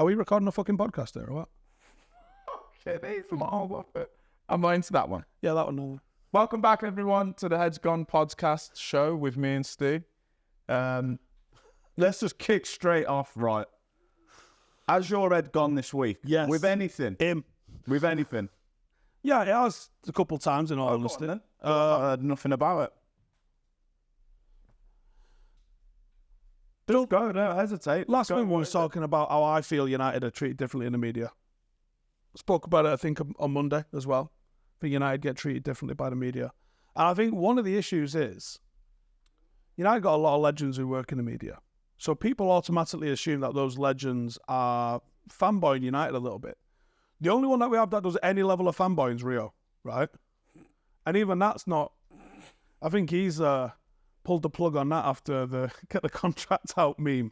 Are we recording a fucking podcast there or what? Okay, I'm not into that one. Yeah, that one. No. Welcome back, everyone, to the Heads Gone podcast show with me and Ste. Let's just kick straight off, right? Has your head gone this week? Yes. With anything? With anything? Yeah, it has a couple of times in all honesty. I heard nothing about it. Just go, don't hesitate. Last week we were talking about how I feel United are treated differently in the media. Spoke about it, I think, on Monday as well. I think United get treated differently by the media. And I think one of the issues is United got a lot of legends who work in the media. So people automatically assume that those legends are fanboying United a little bit. The only one that we have that does any level of fanboying is Rio, right? And even that's not... I think he's pulled the plug on that after the get the contract out meme,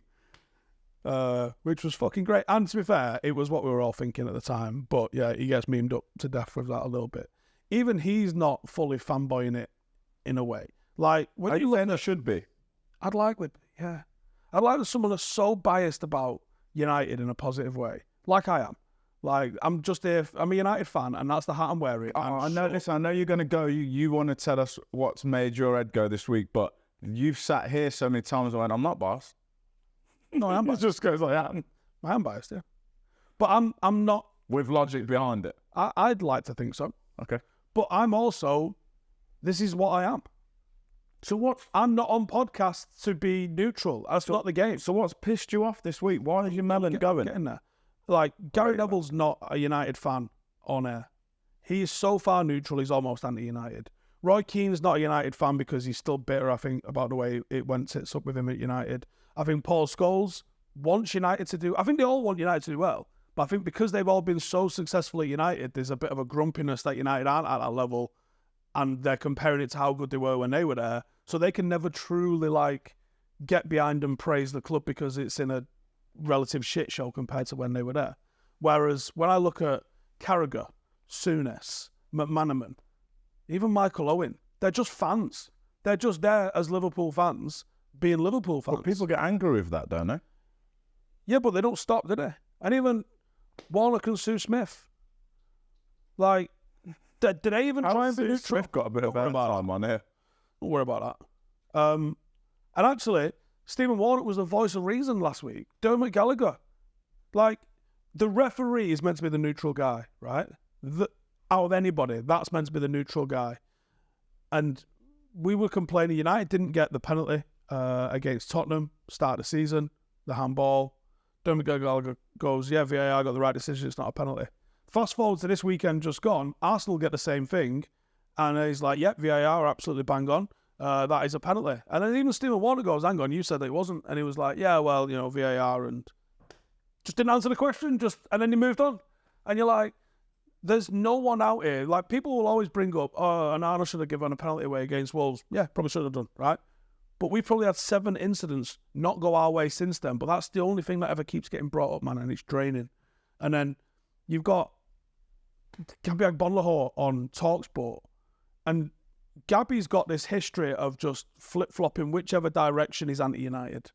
which was fucking great. And to be fair, it was what we were all thinking at the time. But yeah, he gets memed up to death with that a little bit. Even he's not fully fanboying it in a way. Like, when you think there should be? I'd like it, yeah. I'd like someone that's so biased about United in a positive way, like I am. Like, I'm just here, I'm a United fan, and that's the hat I'm wearing. I know, listen, I know you're going to go, you want to tell us what's made your head go this week, but you've sat here so many times and went, I'm not biased. No, I am biased. It just goes like that. I am biased, yeah. But I'm not... With logic behind it. I'd like to think so. Okay. But I'm also, this is what I am. So what? I'm not on podcasts to be neutral. That's not the game. So what's pissed you off this week? Why is your melon going? Get in there. Like, Gary Neville's not a United fan on air. He is so far neutral, he's almost anti-United. Roy Keane's not a United fan because he's still bitter, I think, about the way it sits up with him at United. I think Paul Scholes wants United to do... I think they all want United to do well. But I think because they've all been so successful at United, there's a bit of a grumpiness that United aren't at that level. And they're comparing it to how good they were when they were there. So they can never truly, like, get behind and praise the club because it's in a relative shit show compared to when they were there. Whereas when I look at Carragher, Souness, McManaman, even Michael Owen, they're just fans. They're just there as Liverpool fans, being Liverpool fans. But people get angry with that, don't they? Yeah, but they don't stop, do they? And even Warnock and Sue Smith. Like, did they even try and be neutral? Smith got a bit of time on here. Don't worry about that. And actually, Stephen Warnock was the voice of reason last week. Dermot Gallagher. Like, the referee is meant to be the neutral guy, right? Out of anybody, that's meant to be the neutral guy. And we were complaining United didn't get the penalty against Tottenham, start of the season, the handball. Dermot Gallagher goes, yeah, VAR got the right decision, it's not a penalty. Fast forward to this weekend just gone, Arsenal get the same thing, and he's like, yep, VAR absolutely bang on. That is a penalty. And then even Stephen Warnock goes, hang on, you said that it wasn't. And he was like, yeah, well, you know, VAR, and just didn't answer the question, and then he moved on. And you're like, there's no one out here. Like, people will always bring up, oh, and Arnold should have given a penalty away against Wolves. Yeah, probably should have done, right? But we've probably had 7 incidents not go our way since then. But that's the only thing that ever keeps getting brought up, man, and it's draining. And then you've got Gabby Agbonlahor on TalkSport, and Gabby's got this history of just flip-flopping whichever direction is anti-United.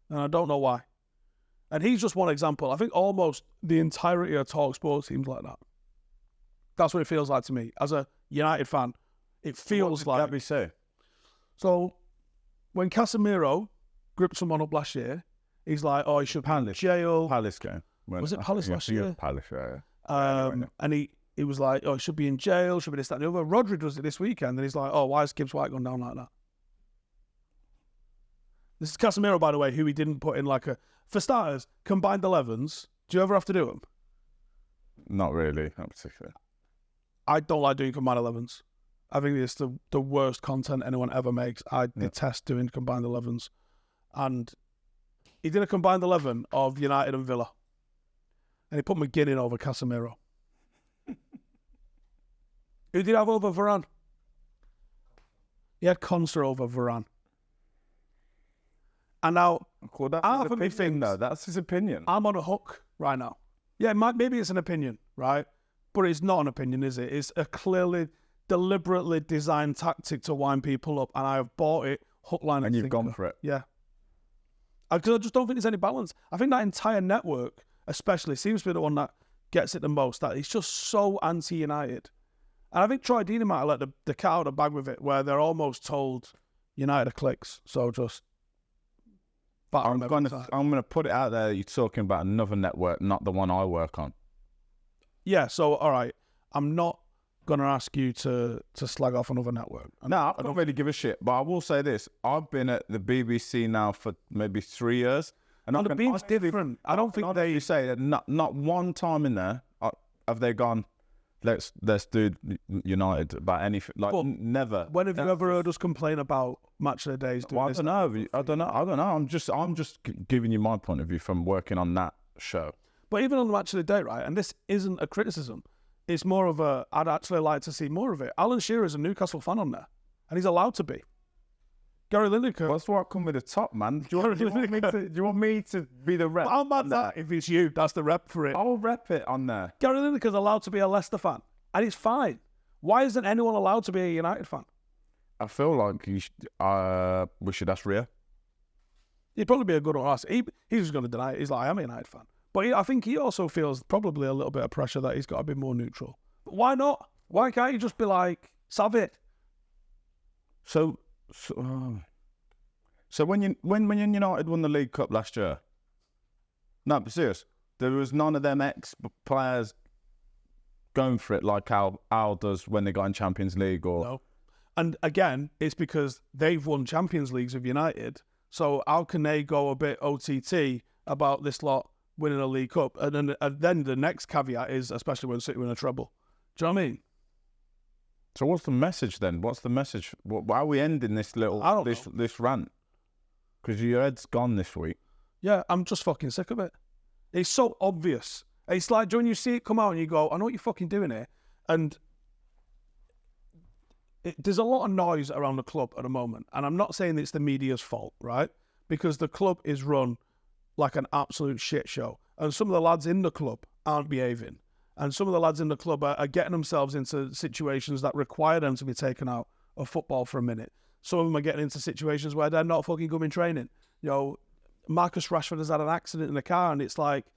And I don't know why. And he's just one example. I think almost the entirety of TalkSport seems like that. That's what it feels like to me. As a United fan, it feels like... What did Gabby say? So, when Casemiro gripped someone up last year, he's like, oh, he should be in jail. Palace game. Was it Palace last year? Palace, yeah. And he was like, oh, he should be in jail, should be this, that, and the other. Rodri does it this weekend, and he's like, oh, why is Gibbs White gone down like that? This is Casemiro, by the way, who he didn't put in like a... For starters, combined 11s, do you ever have to do them? Not really, not particularly. I don't like doing combined 11s. I think it's the worst content anyone ever makes. I detest doing combined 11s. And he did a combined 11 of United and Villa. And he put McGinn in over Casemiro. Who did he have over Varane? He had Conser over Varane. And now, half of me thinks, though, that's his opinion. I'm on a hook right now. Yeah, maybe it's an opinion, right? But it's not an opinion, is it? It's a clearly, deliberately designed tactic to wind people up, and I have bought it hook, line, and you've gone for it. Yeah. Because I just don't think there's any balance. I think that entire network especially, seems to be the one that gets it the most. That he's just so anti-United. And I think Troy Deeney might have let the cat out of the bag with it, where they're almost told United are clicks. So just I'm gonna put it out there. You're talking about another network, not the one I work on. Yeah. So all right, I'm not gonna ask you to slag off another network. No, I don't really give a shit. But I will say this: I've been at the BBC now for maybe 3 years, and the beat's different. I don't think they say that not one time in there have they gone. Let's do United about anything. Like never. When have you ever heard us complain about Matchday days? Well, I don't know. I'm just giving you my point of view from working on that show. But even on the Matchday day, right? And this isn't a criticism. It's more of a. I'd actually like to see more of it. Alan Shearer's a Newcastle fan on there, and he's allowed to be. Gary Lineker. Well, that's why I come with the top, man. Do you want me to be the rep? How mad that? If it's you, that's the rep for it. I'll rep it on there. Gary Lineker's allowed to be a Leicester fan, and it's fine. Why isn't anyone allowed to be a United fan? I feel like we should ask Ria. He'd probably be a good one to ask. He's just going to deny it. He's like, I'm a United fan. But I think he also feels probably a little bit of pressure that he's got to be more neutral. But why not? Why can't you just be like, Sav it? So when United won the League Cup last year, no, but serious, there was none of them ex-players going for it like Al does when they got in Champions League or... No. And again, it's because they've won Champions Leagues with United, so how can they go a bit OTT about this lot winning a League Cup? And then the next caveat is, especially when City win a treble. Do you know what I mean? So what's the message then? What's the message? Why are we ending this this rant? Because your head's gone this week. Yeah, I'm just fucking sick of it. It's so obvious. It's like when you see it come out and you go, I know what you're fucking doing here. And there's a lot of noise around the club at the moment. And I'm not saying it's the media's fault, right? Because the club is run like an absolute shit show. And some of the lads in the club aren't behaving. And some of the lads in the club are getting themselves into situations that require them to be taken out of football for a minute. Some of them are getting into situations where they're not fucking good in training. You know, Marcus Rashford has had an accident in the car, and it's like,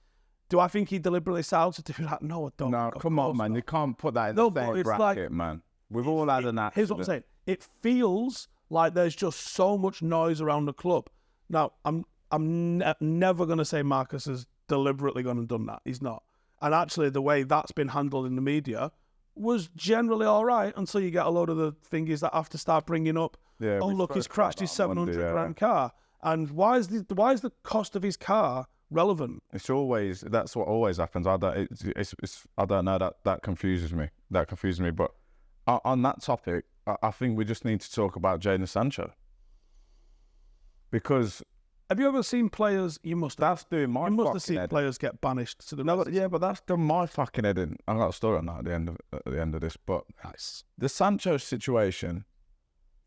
do I think he deliberately set out to do that? No, I don't. No, come on, man. You can't put that in the same bracket, man. We've all had an accident. Here's what I'm saying. It feels like there's just so much noise around the club. Now, I'm never going to say Marcus has deliberately gone and done that. He's not. And actually, the way that's been handled in the media was generally all right until you get a load of the thingies that have to start bringing up, oh, look, he's crashed his 700 grand car. And why is the cost of his car relevant? That's what always happens. I don't know, that confuses me. But on that topic, I think we just need to talk about Jadon Sancho. Because... Have you ever seen players? That's doing my fucking head. You must have seen players get banished to the. No, but that's done my fucking head in. I've got a story on that at the end of this. But nice. The Sancho situation.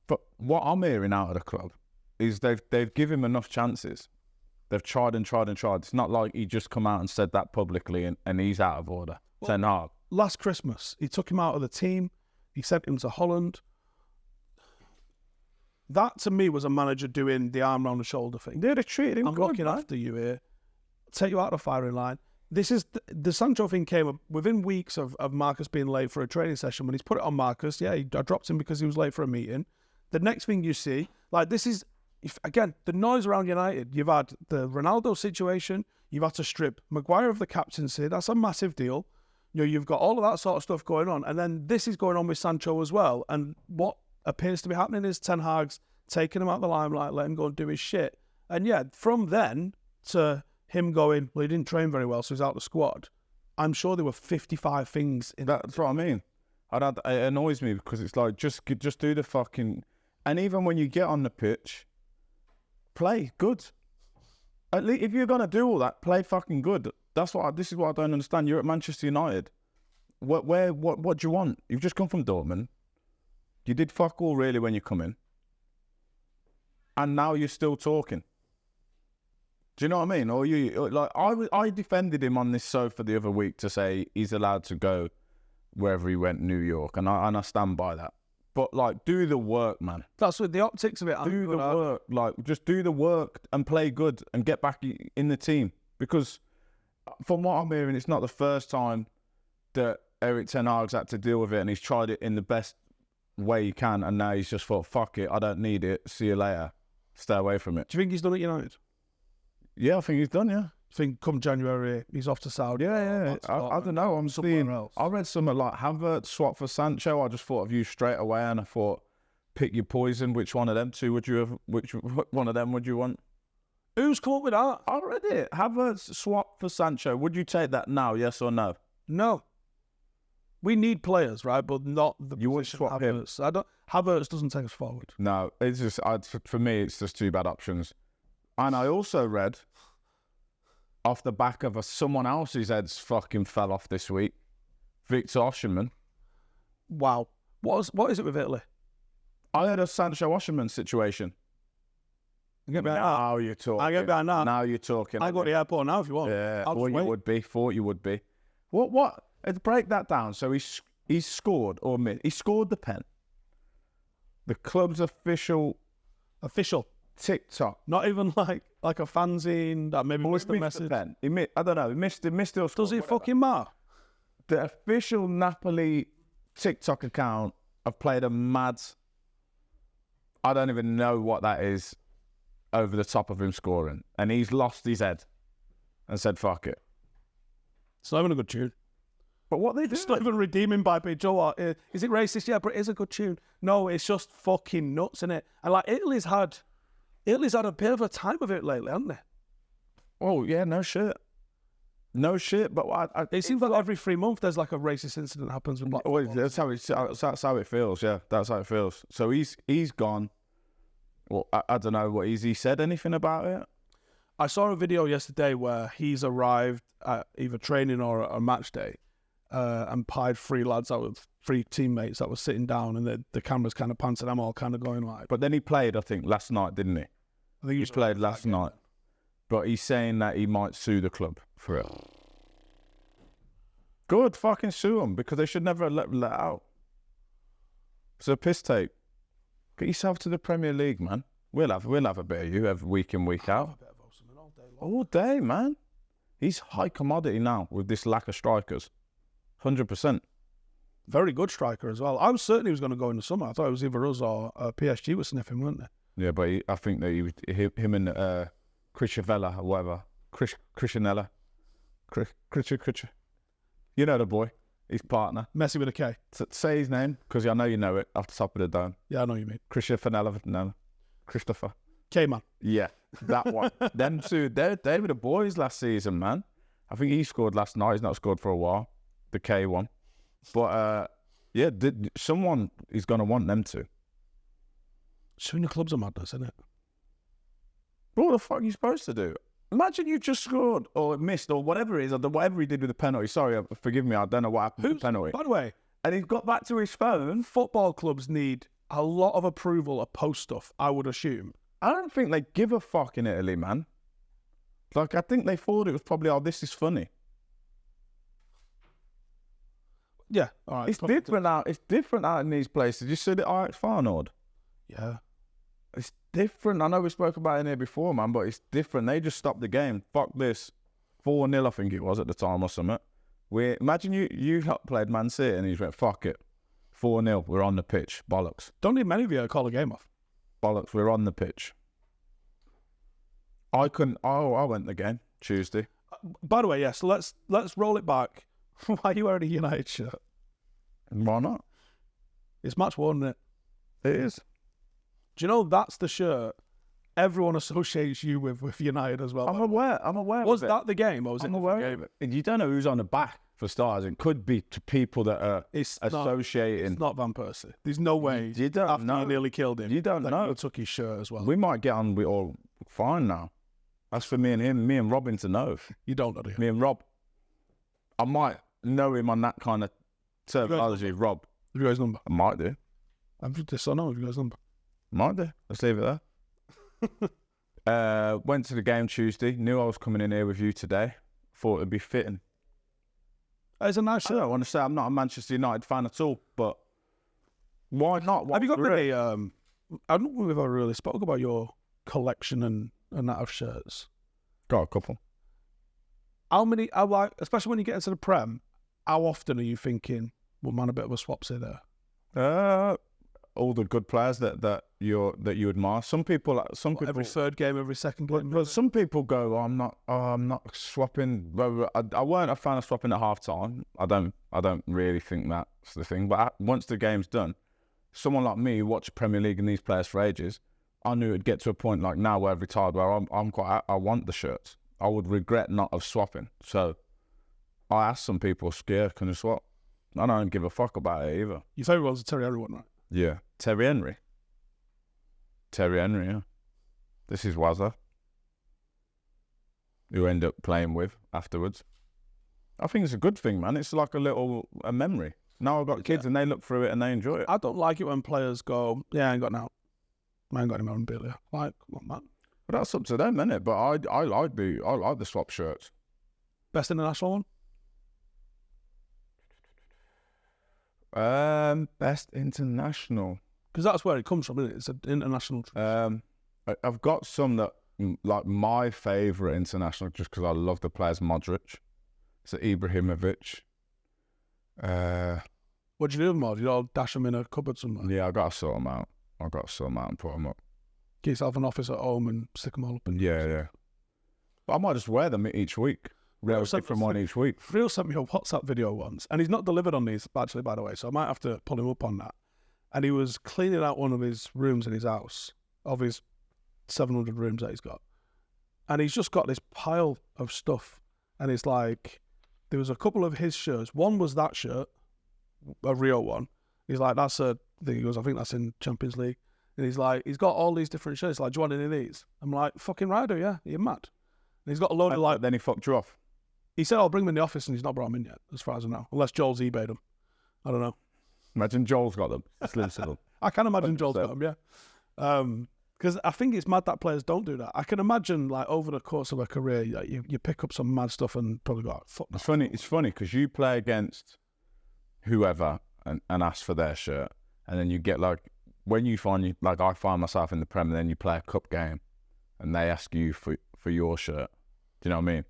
But what I'm hearing out of the club is they've given him enough chances. They've tried and tried and tried. It's not like he just come out and said that publicly and he's out of order. Well, Ten Hag. Last Christmas, he took him out of the team. He sent him to Holland. That, to me, was a manager doing the arm round the shoulder thing. They treated him I'm looking after you here. Take you out of the firing line. This is the Sancho thing came up within weeks of Marcus being late for a training session. When he's put it on Marcus, I dropped him because he was late for a meeting. The next thing you see, this is, again, the noise around United. You've had the Ronaldo situation. You've had to strip Maguire of the captaincy. That's a massive deal. You've got all of that sort of stuff going on. And then this is going on with Sancho as well. And what appears to be happening is Ten Hag's taking him out of the limelight, letting him go and do his shit. And from then to him going, well, he didn't train very well, so he's out of the squad. I'm sure there were 55 things in that's what I mean. It annoys me because it's like, just do the fucking... And even when you get on the pitch, play good. At least if you're going to do all that, play fucking good. This is what I don't understand. You're at Manchester United. What do you want? You've just come from Dortmund. You did fuck all really when you come in. And now you're still talking. Do you know what I mean? Or I defended him on this sofa the other week to say he's allowed to go wherever he went, New York, and I stand by that. But do the work, man. That's what the optics of it. Do the work, just do the work and play good and get back in the team. Because from what I'm hearing, it's not the first time that Erik ten Hag's had to deal with it, and he's tried it in the best way he can, and now he's just thought, fuck it, I don't need it, see you later, stay away from it. Do you think he's done at United? Yeah, I think he's done, yeah. I think come January, he's off to Saudi. Yeah. I don't know, I'm seeing, else. I read something like Havertz swap for Sancho. I just thought of you straight away, and I thought, pick your poison, which one of them two would you have, which one of them would you want? Who's come up with that? I read it. Havertz swap for Sancho. Would you take that now, yes or no? No. We need players, right? But not the You would position swap him? Havertz. Havertz doesn't take us forward. No, it's just, for me, it's just two bad options. And I also read, off the back of someone else's heads fucking fell off this week, Victor Osimhen. Wow. What is it with Italy? I had a Sancho Osimhen situation. Now you're talking. I get behind that. Now you're talking. I go to the airport now if you want. Yeah, I'll well, just you wait. would be. Thought you would be. What? Let's break that down. So he's scored, or he scored the pen. The club's official TikTok. Not even like a fanzine that maybe missed the message. Pen. I don't know. He missed it. Does it fucking matter? The official Napoli TikTok account have played a mad, I don't even know what that is, over the top of him scoring. And he's lost his head and said, fuck it. It's not even a good tune. But what they do... It's not even redeeming by Joe. Joe, what? Is it racist? Yeah, but it is a good tune. No, it's just fucking nuts, innit? And like, Italy's had a bit of a time of it lately, haven't they? Oh, yeah, no shit. No shit, but it seems like every 3 months there's like a racist incident happens with black well, football. that's how it feels, yeah. That's how it feels. So he's gone. Well, I don't know. Has he said anything about it? I saw a video yesterday where he's arrived at either training or a match day and pied three teammates that were sitting down, and the cameras kind of pan to them all kind of going like... But then he played, I think, last night, didn't he? I think he played last night. But he's saying that he might sue the club for it. Good, fucking sue them, because they should never let out. It's a piss take. Get yourself to the Premier League, man. We'll have a bit of you every week in, week out. Have a bit of Osimhen all day long. All day, man. He's high commodity now with this lack of strikers. 100%. Very good striker as well. I was certain he was going to go in the summer. I thought it was either us or PSG was sniffing, weren't they? Yeah, but I think that him and Crishavella or whatever. Crishanella. You know the boy. His partner. Messi with a K. Say his name, because I know you know it off the top of the dome. Yeah, I know you mean. Christopher. K-Man. Yeah, that one. Them two, they were the boys last season, man. I think he scored last night. He's not scored for a while. The K one. But, yeah, someone is going to want them to. Soon the clubs are madness, isn't it? What the fuck are you supposed to do? Imagine you just scored or missed or whatever it is, or whatever he did with the penalty. Sorry, forgive me, I don't know what happened with the penalty. By the way, and he's got back to his phone. Football clubs need a lot of approval of post stuff, I would assume. I don't think they give a fuck in Italy, man. Like, I think they thought it was probably, oh, this is funny. Yeah, all right. It's different out. It's different out in these places. You see the Ajax Feyenoord? Yeah. It's different. I know we spoke about it in here before, man, but it's different. They just stopped the game. Fuck this. 4-0, I think it was at the time or something. Imagine you played Man City and he went, fuck it. 4-0, we're on the pitch. Bollocks. Don't need many of you to call a game off. Bollocks, we're on the pitch. I went the game Tuesday. By the way, yes, let's roll it back. Why are you wearing a United shirt? Why not? It's match worn, isn't it? It is. Do you know that's the shirt everyone associates you with United as well? I'm aware. Was of it. that the game, or was I'm it aware of it. You don't know who's on the back for stars. It could be to people that are associating. It's not Van Persie. There's no way. You don't after know. you nearly killed him. You don't know. You took his shirt as well. We might get on with all fine now. That's for me and him. Me and Robin to know. You don't know, do you? Me and Rob. I might know him on that kind of terminology. Rob. Have you got his number? I might do. I'm just so know. Have you got his number? Might do. Let's leave it there. Went to the game Tuesday. Knew I was coming in here with you today. Thought it'd be fitting. It's a nice shirt. I don't want to say I'm not a Manchester United fan at all, but why not? Have you got any? I don't know if we've ever really spoke about your collection and that of shirts. Got a couple. How many? Especially when you get into the Prem, how often are you thinking, "Well, man, a bit of a swapsy there"? All the good players that you admire. Some people Every third game, every second game. But some people go, I'm not swapping. Well, I weren't a fan of swapping at half time. I don't really think that's the thing. But once the game's done, someone like me who watched Premier League and these players for ages, I knew it'd get to a point like now where I've retired where I want the shirts. I would regret not of swapping. So I asked some people, scared, can you swap? I don't give a fuck about it either. Your favourite one's a Terry Henry one, right? Yeah, Terry Henry, yeah. This is Wazza, who end up playing with afterwards. I think it's a good thing, man. It's like a memory. Now I've got kids and they look through it and they enjoy it. I don't like it when players go, "Yeah, I ain't got now. I ain't got any memorabilia." Like, come on, man. But that's up to them, isn't it? But I like the swap shirts. Best international one? Best international. Because that's where it comes from, isn't it? It's an international. I've got some that like my favourite international, just because I love the players. Modric, so Ibrahimovic. What do you do with them all? Do you all dash them in a cupboard somewhere? Yeah, I got to sort them out. And put them up. Get yourself an office at home and stick them all up. Yeah. But I might just wear them each week. Different one each week. Friel sent me a WhatsApp video once, and he's not delivered on these, actually, by the way, so I might have to pull him up on that. And he was cleaning out one of his rooms in his house, of his 700 rooms that he's got. And he's just got this pile of stuff. And it's like, there was a couple of his shirts. One was that shirt, a Rio one. He's like, that's a thing. He goes, I think that's in Champions League. And he's like, he's got all these different shirts. Like, do you want any of these? I'm like, fucking right, do yeah. You're mad. And he's got a load of like. Then he fucked you off. He said, I'll bring them in the office, and he's not brought them in yet, as far as I know. Unless Joel's eBayed them. I don't know. Imagine Joel's got them. I can imagine Joel's got them, yeah. Because I think it's mad that players don't do that. I can imagine, like, over the course of a career, you pick up some mad stuff and probably go, fuck that. It's funny because you play against whoever and ask for their shirt, and then you get, like, when you find, like, I find myself in the Prem, and then you play a cup game, and they ask you for your shirt. Do you know what I mean?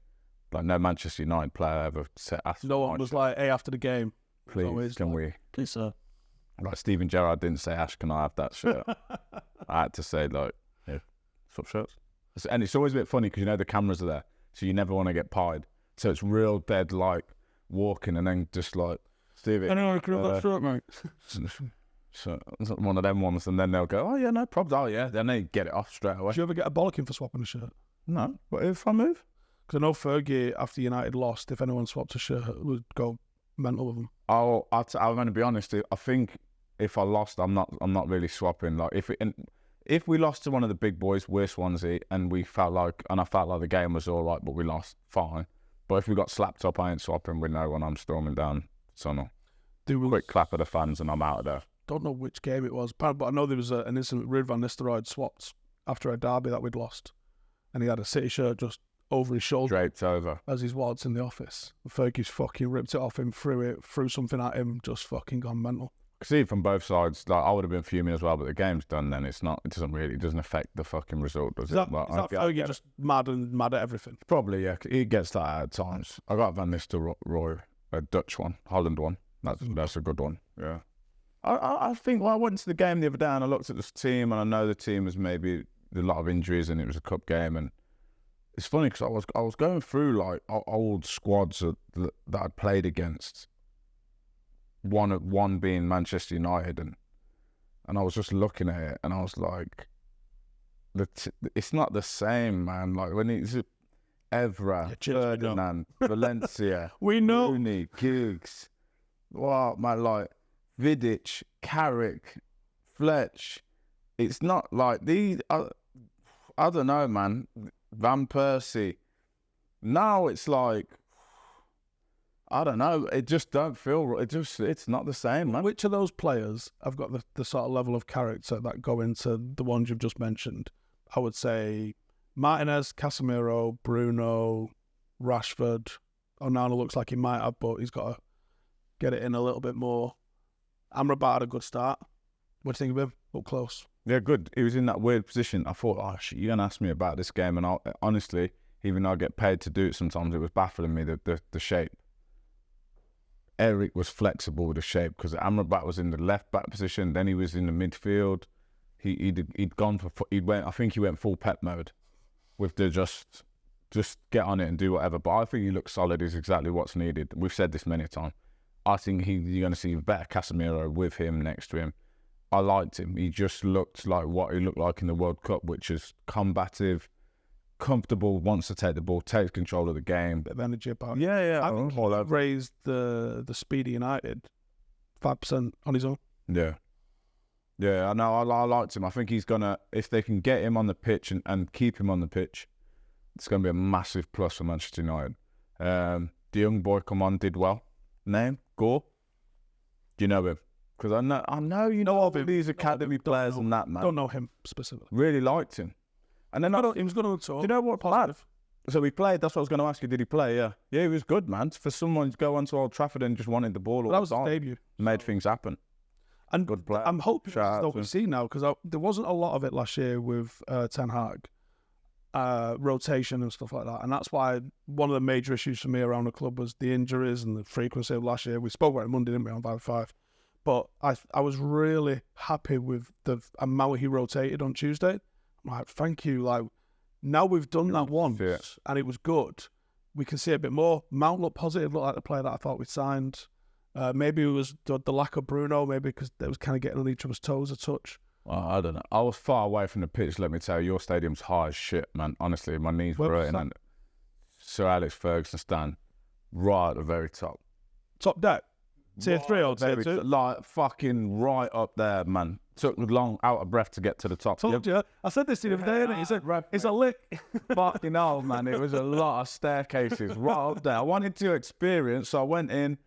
Like, no Manchester United player ever asked. No one was like, hey, after the game, please, can we? Please, sir. Like, Steven Gerrard didn't say, Ash, can I have that shirt? I had to say, like, yeah, swap shirts. And it's always a bit funny because, you know, the cameras are there, so you never want to get pied. So it's real dead, like, walking and then just like, Stevie. Anyone can have that shirt, mate. So it's one of them ones, and then they'll go, oh, yeah, no problems. Oh, yeah. Then they get it off straight away. Did you ever get a bollocking for swapping a shirt? No. What if I move? Because I know Fergie, after United lost, if anyone swapped a shirt, would go mental with them. I'm going to be honest. I think if I lost, I'm not really swapping. Like if we lost to one of the big boys, we're Swansea, and I felt like the game was all right, but we lost, fine. But if we got slapped up, I ain't swapping with no one. I'm storming down Tunnel. Quick clap at the fans, and I'm out of there. Don't know which game it was, but I know there was an incident. Ruud van Nistelrooy swapped after a derby that we'd lost, and he had a City shirt just over his shoulder, draped over, as he's waltzed in the office. Fergie's fucking ripped it off him, threw something at him, just fucking gone mental. See it from both sides. Like, I would have been fuming as well, but the game's done. Then it doesn't affect the fucking result, does it? Is that Fergie just mad at everything? Probably, yeah. He gets that at times. I got Van Nistelrooy, a Dutch one, Holland one. That's a good one. Yeah. I think I went to the game the other day and I looked at this team, and I know the team was maybe a lot of injuries, and it was a cup game, and it's funny because I was going through like old squads that I'd played against. One being Manchester United, and I was just looking at it, and I was like, it's not the same, man. Like when it's Evra, Ferdinand, Valencia, we know, Rooney, Giggs, wow, man, like Vidic, Carrick, Fletch. It's not like these. I don't know, man. Van Persie. Now it's like, I don't know. It just don't feel. It's not the same, man. Which of those players have got the sort of level of character that go into the ones you've just mentioned? I would say Martinez, Casemiro, Bruno, Rashford. Onana looks like he might have, but he's got to get it in a little bit more. Amrabat had a good start. What do you think of him? Up close. Yeah, good. He was in that weird position. I thought, oh shit, you're gonna ask me about this game, and honestly, even though I get paid to do it sometimes, it was baffling me, the shape. Eric was flexible with the shape because Amrabat was in the left back position, then he was in the midfield. He'd gone for, I think he went full Pep mode with the just get on it and do whatever. But I think he looks solid, is exactly what's needed. We've said this many times. I think you're going to see a better Casemiro with him next to him. I liked him. He just looked like what he looked like in the World Cup, which is combative, comfortable, wants to take the ball, takes control of the game. Bit of energy about. Yeah. I think he raised the speed of United 5% on his own. Yeah, I know. I liked him. I think he's gonna, if they can get him on the pitch and keep him on the pitch, it's gonna be a massive plus for Manchester United. The young boy come on, did well. Name Gore. Do you know him? Because I know you know of him. These academy players and that, man. Don't know him specifically. Really liked him. And then he was going to talk. Do you know what? Positive. So he played. That's what I was going to ask you. Did he play? Yeah, he was good, man. For someone to go onto Old Trafford and just wanted the ball all that was the time, his debut. Made things happen. And good player. I'm hoping that's what we see now, because there wasn't a lot of it last year with Ten Hag, rotation and stuff like that. And that's why one of the major issues for me around the club was the injuries and the frequency of last year. We spoke about it Monday, didn't we, on 5-5? But I was really happy with the amount he rotated on Tuesday. I'm like, thank you. Like, now we've done that once and it was good. We can see a bit more. Mount looked positive, looked like the player that I thought we signed. Maybe it was the lack of Bruno, maybe because they was kind of getting on each other's toes a touch. Well, I don't know. I was far away from the pitch, let me tell you. Your stadium's high as shit, man. Honestly, my knees were hurting. And Sir Alex Ferguson stand right at the very top. Top deck? Tier 3 or Tier 2? Like, fucking right up there, man. Took long, out of breath to get to the top. Told you. I said this to you the other day, innit? He said, it's a lick. Fucking hell, man. It was a lot of staircases right up there. I wanted to experience, so I went in.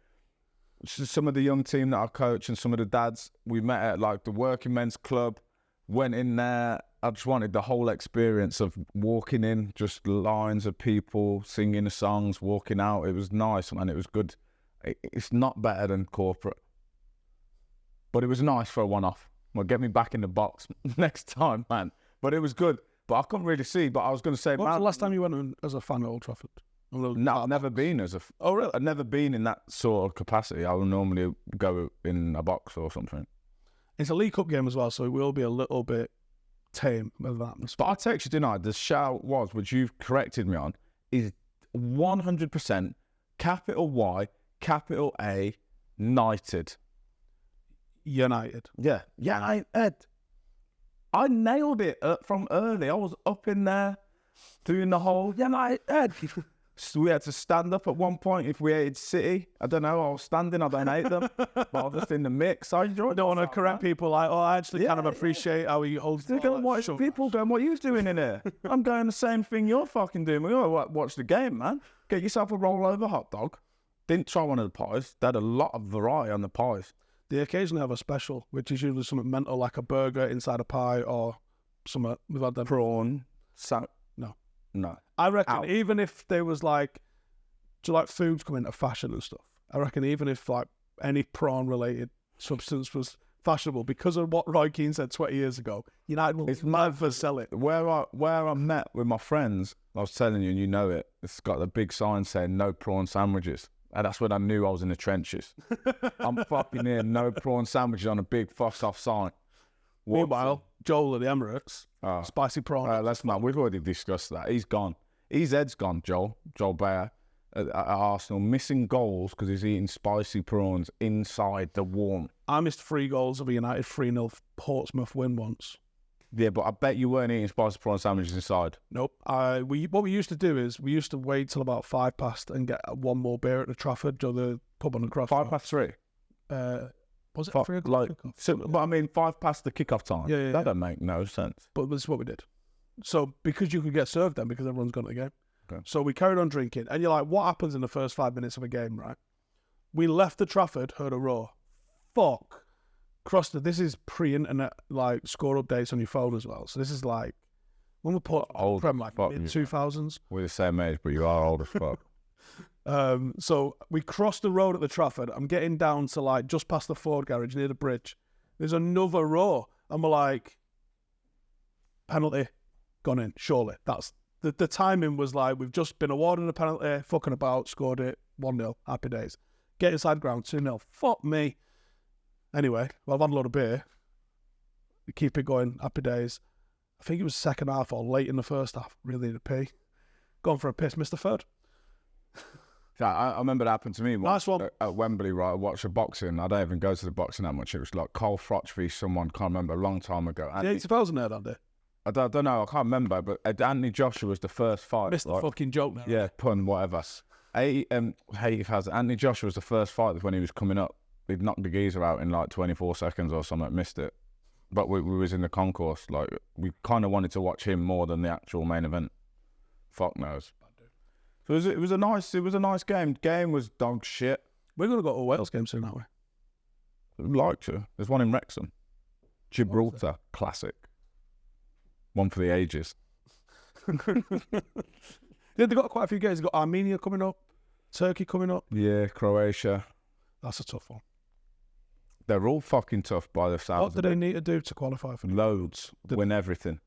Some of the young team that I coach and some of the dads, we met at like the working men's club, went in there. I just wanted the whole experience of walking in, just lines of people singing the songs, walking out. It was nice, man. It was good. It's not better than corporate, but it was nice for a one-off. Well, get me back in the box next time, man. But it was good. But I couldn't really see. But I was going to say, what was the last time you went as a fan at Old Trafford? No, I've never been as a. Oh, really? I've never been in that sort of capacity. I would normally go in a box or something. It's a League Cup game as well, so it will be a little bit tame with that. But I texted you, didn't I? The shout was, which you've corrected me on, is 100% capital Y, capital A, United. United. Yeah, United. I nailed it from early. I was up in there doing the whole United. So we had to stand up at one point if we hated City. I don't know. I was standing. I don't hate them. But I was just in the mix. I don't want to correct people. Like, I actually kind of appreciate how he holds. They're going to watch people going, what are you doing in here? I'm going the same thing you're fucking doing. We gotta watch the game, man. Get yourself a rollover hot dog. Didn't try one of the pies. They had a lot of variety on the pies. They occasionally have a special, which is usually something mental, like a burger inside a pie or something. We've had them. Prawn. No. I reckon even if there was like, do you like foods come into fashion and stuff? I reckon even if like any prawn related substance was fashionable, because of what Roy Keane said 20 years ago, United will never sell it. Where I met with my friends, I was telling you, and you know it, it's got the big sign saying no prawn sandwiches. And that's when I knew I was in the trenches. I'm fucking here, no prawn sandwiches on a big fuss off sign. Meanwhile, Joel at the Emirates, spicy prawn. Let's not. We've already discussed that. He's gone. His head's gone, Joel Bayer at Arsenal, missing goals because he's eating spicy prawns inside the warm. I missed 3 goals of a United 3-0 Portsmouth win once. Yeah, but I bet you weren't eating spicy prawn sandwiches inside. Nope. What we used to do is we used to wait till about 5 past and get one more beer at the Trafford, or the pub on the cross. 5 past 3? Was it 3 o'clock? But I mean, 5 past the kickoff time. Yeah. That don't make no sense. But this is what we did. So because you could get served then, because everyone's gone to the game. Okay. So we carried on drinking. And you're like, what happens in the first 5 minutes of a game, right? We left the Trafford, heard a roar. Fuck. Crossed it. This is pre-internet, like, score updates on your phone as well. So this is like, when we put old from like mid-2000s. We're the same age, but you are old as fuck. So we crossed the road at the Trafford. I'm getting down to like just past the Ford garage near the bridge. There's another roar. And we're like, penalty, gone in, surely. That's The timing was like, we've just been awarded a penalty, fucking about, scored it, 1-0, happy days. Get inside ground, 2-0, fuck me. Anyway, well, I've had a lot of beer. We keep it going, happy days. I think it was second half or late in the first half, really need to pee. Gone for a piss, Mr. Third. Yeah, I remember that happened to me Nice one. at Wembley, right? I watched a boxing. I don't even go to the boxing that much. It was like Cole Frotch v someone, can't remember, a long time ago. The 80,000 there that day. I don't know, I can't remember, but Anthony Joshua was the first fight. Missed the fucking joke there. Yeah, pun, whatever. 80,000. Anthony Joshua was the first fight when he was coming up. He'd knocked the geezer out in like 24 seconds or something, missed it. But we was in the concourse. Like, we kind of wanted to watch him more than the actual main event. Fuck knows. So it was a nice game. Game was dog shit. We're going to go to a Wales game soon, aren't we? I'd like to. There's one in Wrexham. Gibraltar, classic. One for the ages. Yeah, they've got quite a few games. They've got Armenia coming up, Turkey coming up. Yeah, Croatia. That's a tough one. They're all fucking tough by the sounds. What do they need to do to qualify for Loads. Win everything.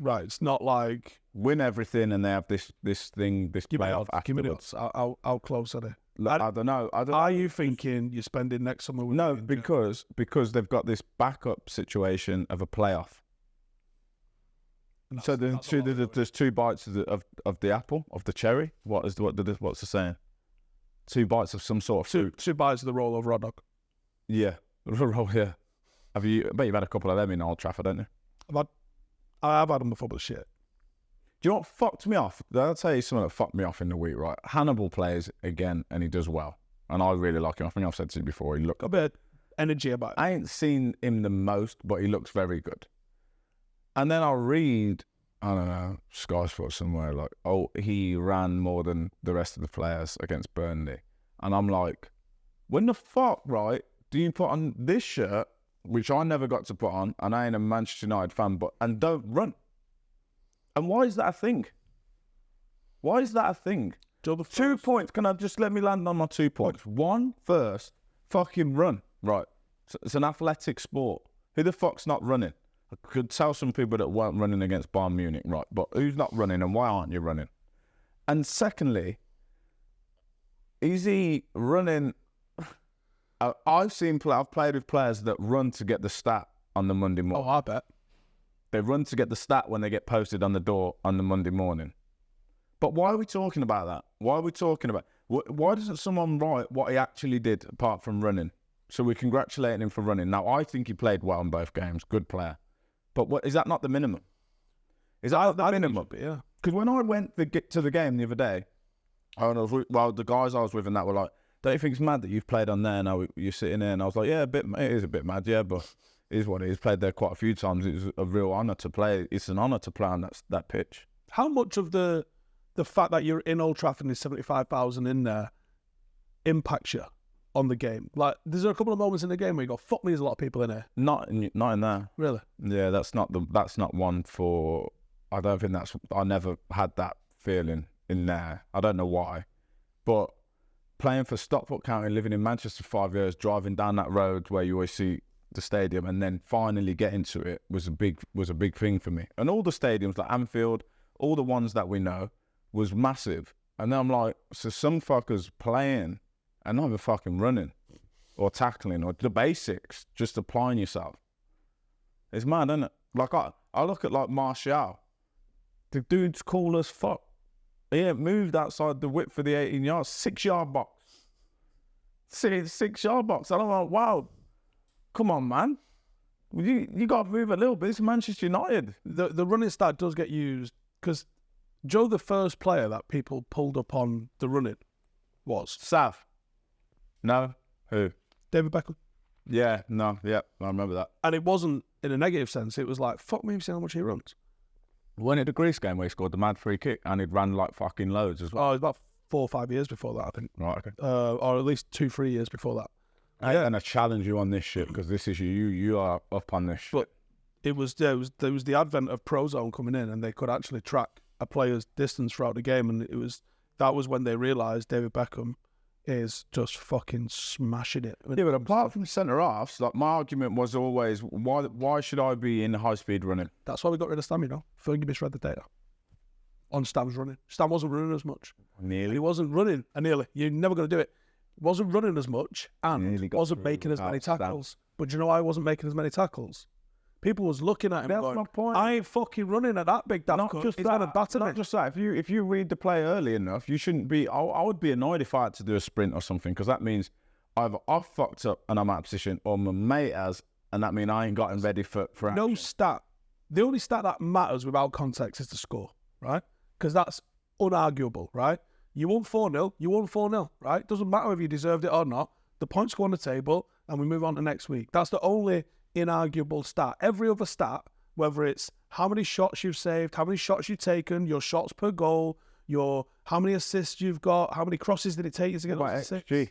Right, it's not like... Win everything and they have this playoff afterwards. Give me the odds. How close are they? I don't know. Are you thinking you're spending next summer with... No, because they've got this backup situation of a playoff. So there's two bites of the apple, of the cherry. What's the saying? Two bites of some sort of fruit. Two bites of the rollover hot dog. Yeah. Yeah. I bet you've had a couple of them in Old Trafford, haven't you? I have had them before, but shit. Do you know what fucked me off? I'll tell you something that fucked me off in the week, right? Hannibal plays again, and he does well. And I really like him. I think I've said to you before. He looked Got a bit of energy about it. I ain't seen him the most, but he looks very good. And then I'll read, I don't know, Sky Sports somewhere, like, oh, he ran more than the rest of the players against Burnley. And I'm like, when the fuck, right, do you put on this shirt, which I never got to put on, and I ain't a Manchester United fan, and don't run? And why is that a thing? Why is that a thing? 2 points. Can I just let me land on my 2 points? One, first, fucking run. Right. It's an athletic sport. Who the fuck's not running? I could tell some people that weren't running against Bayern Munich, right? But who's not running and why aren't you running? And secondly, is he running? I've played with players that run to get the stat on the Monday morning. Oh, I bet. They run to get the stat when they get posted on the door on the Monday morning. But why are we talking about that? Why are we talking about... Why doesn't someone write what he actually did apart from running? So we congratulate him for running. Now, I think he played well in both games. Good player. But is that not the minimum? Is that the minimum? Yeah. Because when I went to the game the other day, the guys I was with and that were like, don't you think it's mad that you've played on there now you're sitting there? And I was like, yeah, it is a bit mad, yeah, but it is what it is. Played there quite a few times. It was a real honour to play. It's an honour to play on that pitch. How much of the fact that you're in Old Trafford and there's 75,000 in there impacts you on the game? Like, there's a couple of moments in the game where you go, fuck me, there's a lot of people in here. Not in there. Really? Yeah, that's not one for... I don't think I never had that feeling in there. I don't know why. But playing for Stockport County, living in Manchester 5 years, driving down that road where you always see the stadium and then finally getting to it was a big thing for me. And all the stadiums, like Anfield, all the ones that we know, was massive. And then I'm like, so some fuckers playing and not even fucking running or tackling or the basics, just applying yourself. It's mad, isn't it? Like, I look at, like, Martial. The dude's cool as fuck. He ain't moved outside the width for the 18 yards. 6 yard box. 6 yard box. And I'm like, wow, come on, man. You got to move a little bit. It's Manchester United. The running stat does get used because Joe, the first player that people pulled up on the running was Sav. No? Who? David Beckham. Yeah, no, yeah, I remember that. And it wasn't in a negative sense. It was like, fuck me, see how much he runs. When at the Greece game where he scored the mad free kick and he'd ran like fucking loads as well. Oh, it was about 4 or 5 years before that, I think. Right, okay. Or at least 2-3 years before that. Yeah, and I challenge you on this shit because this is you are up on this shit. But it was there was the advent of Prozone coming in, and they could actually track a player's distance throughout the game, and that was when they realised David Beckham is just fucking smashing it. Yeah, but apart from centre halves, like my argument was always, why should I be in high speed running? That's why we got rid of Stammy now. Fergie misread the data. on Stam's running. Stam wasn't running as much. Nearly. He wasn't running. Nearly. You're never going to do it. Wasn't running as much and Nearly got wasn't through making as many without tackles. But do you know why he wasn't making as many tackles? People was looking at him That's going, my point. I ain't fucking running at that big daft cut. He's going to batter me. Not just that. If you read the play early enough, you shouldn't be. I would be annoyed if I had to do a sprint or something, because that means either I've fucked up and I'm out of position, or my mate has, and that means I ain't got him ready for action. No stat. The only stat that matters without context is the score, right? Because that's unarguable, right? You won 4-0, you won 4-0, right? Doesn't matter if you deserved it or not. The points go on the table and we move on to next week. That's the only inarguable stat. Every other stat, whether it's how many shots you've saved, how many shots you've taken, your shots per goal, your how many assists you've got, how many crosses did it take you to get those assists? XG?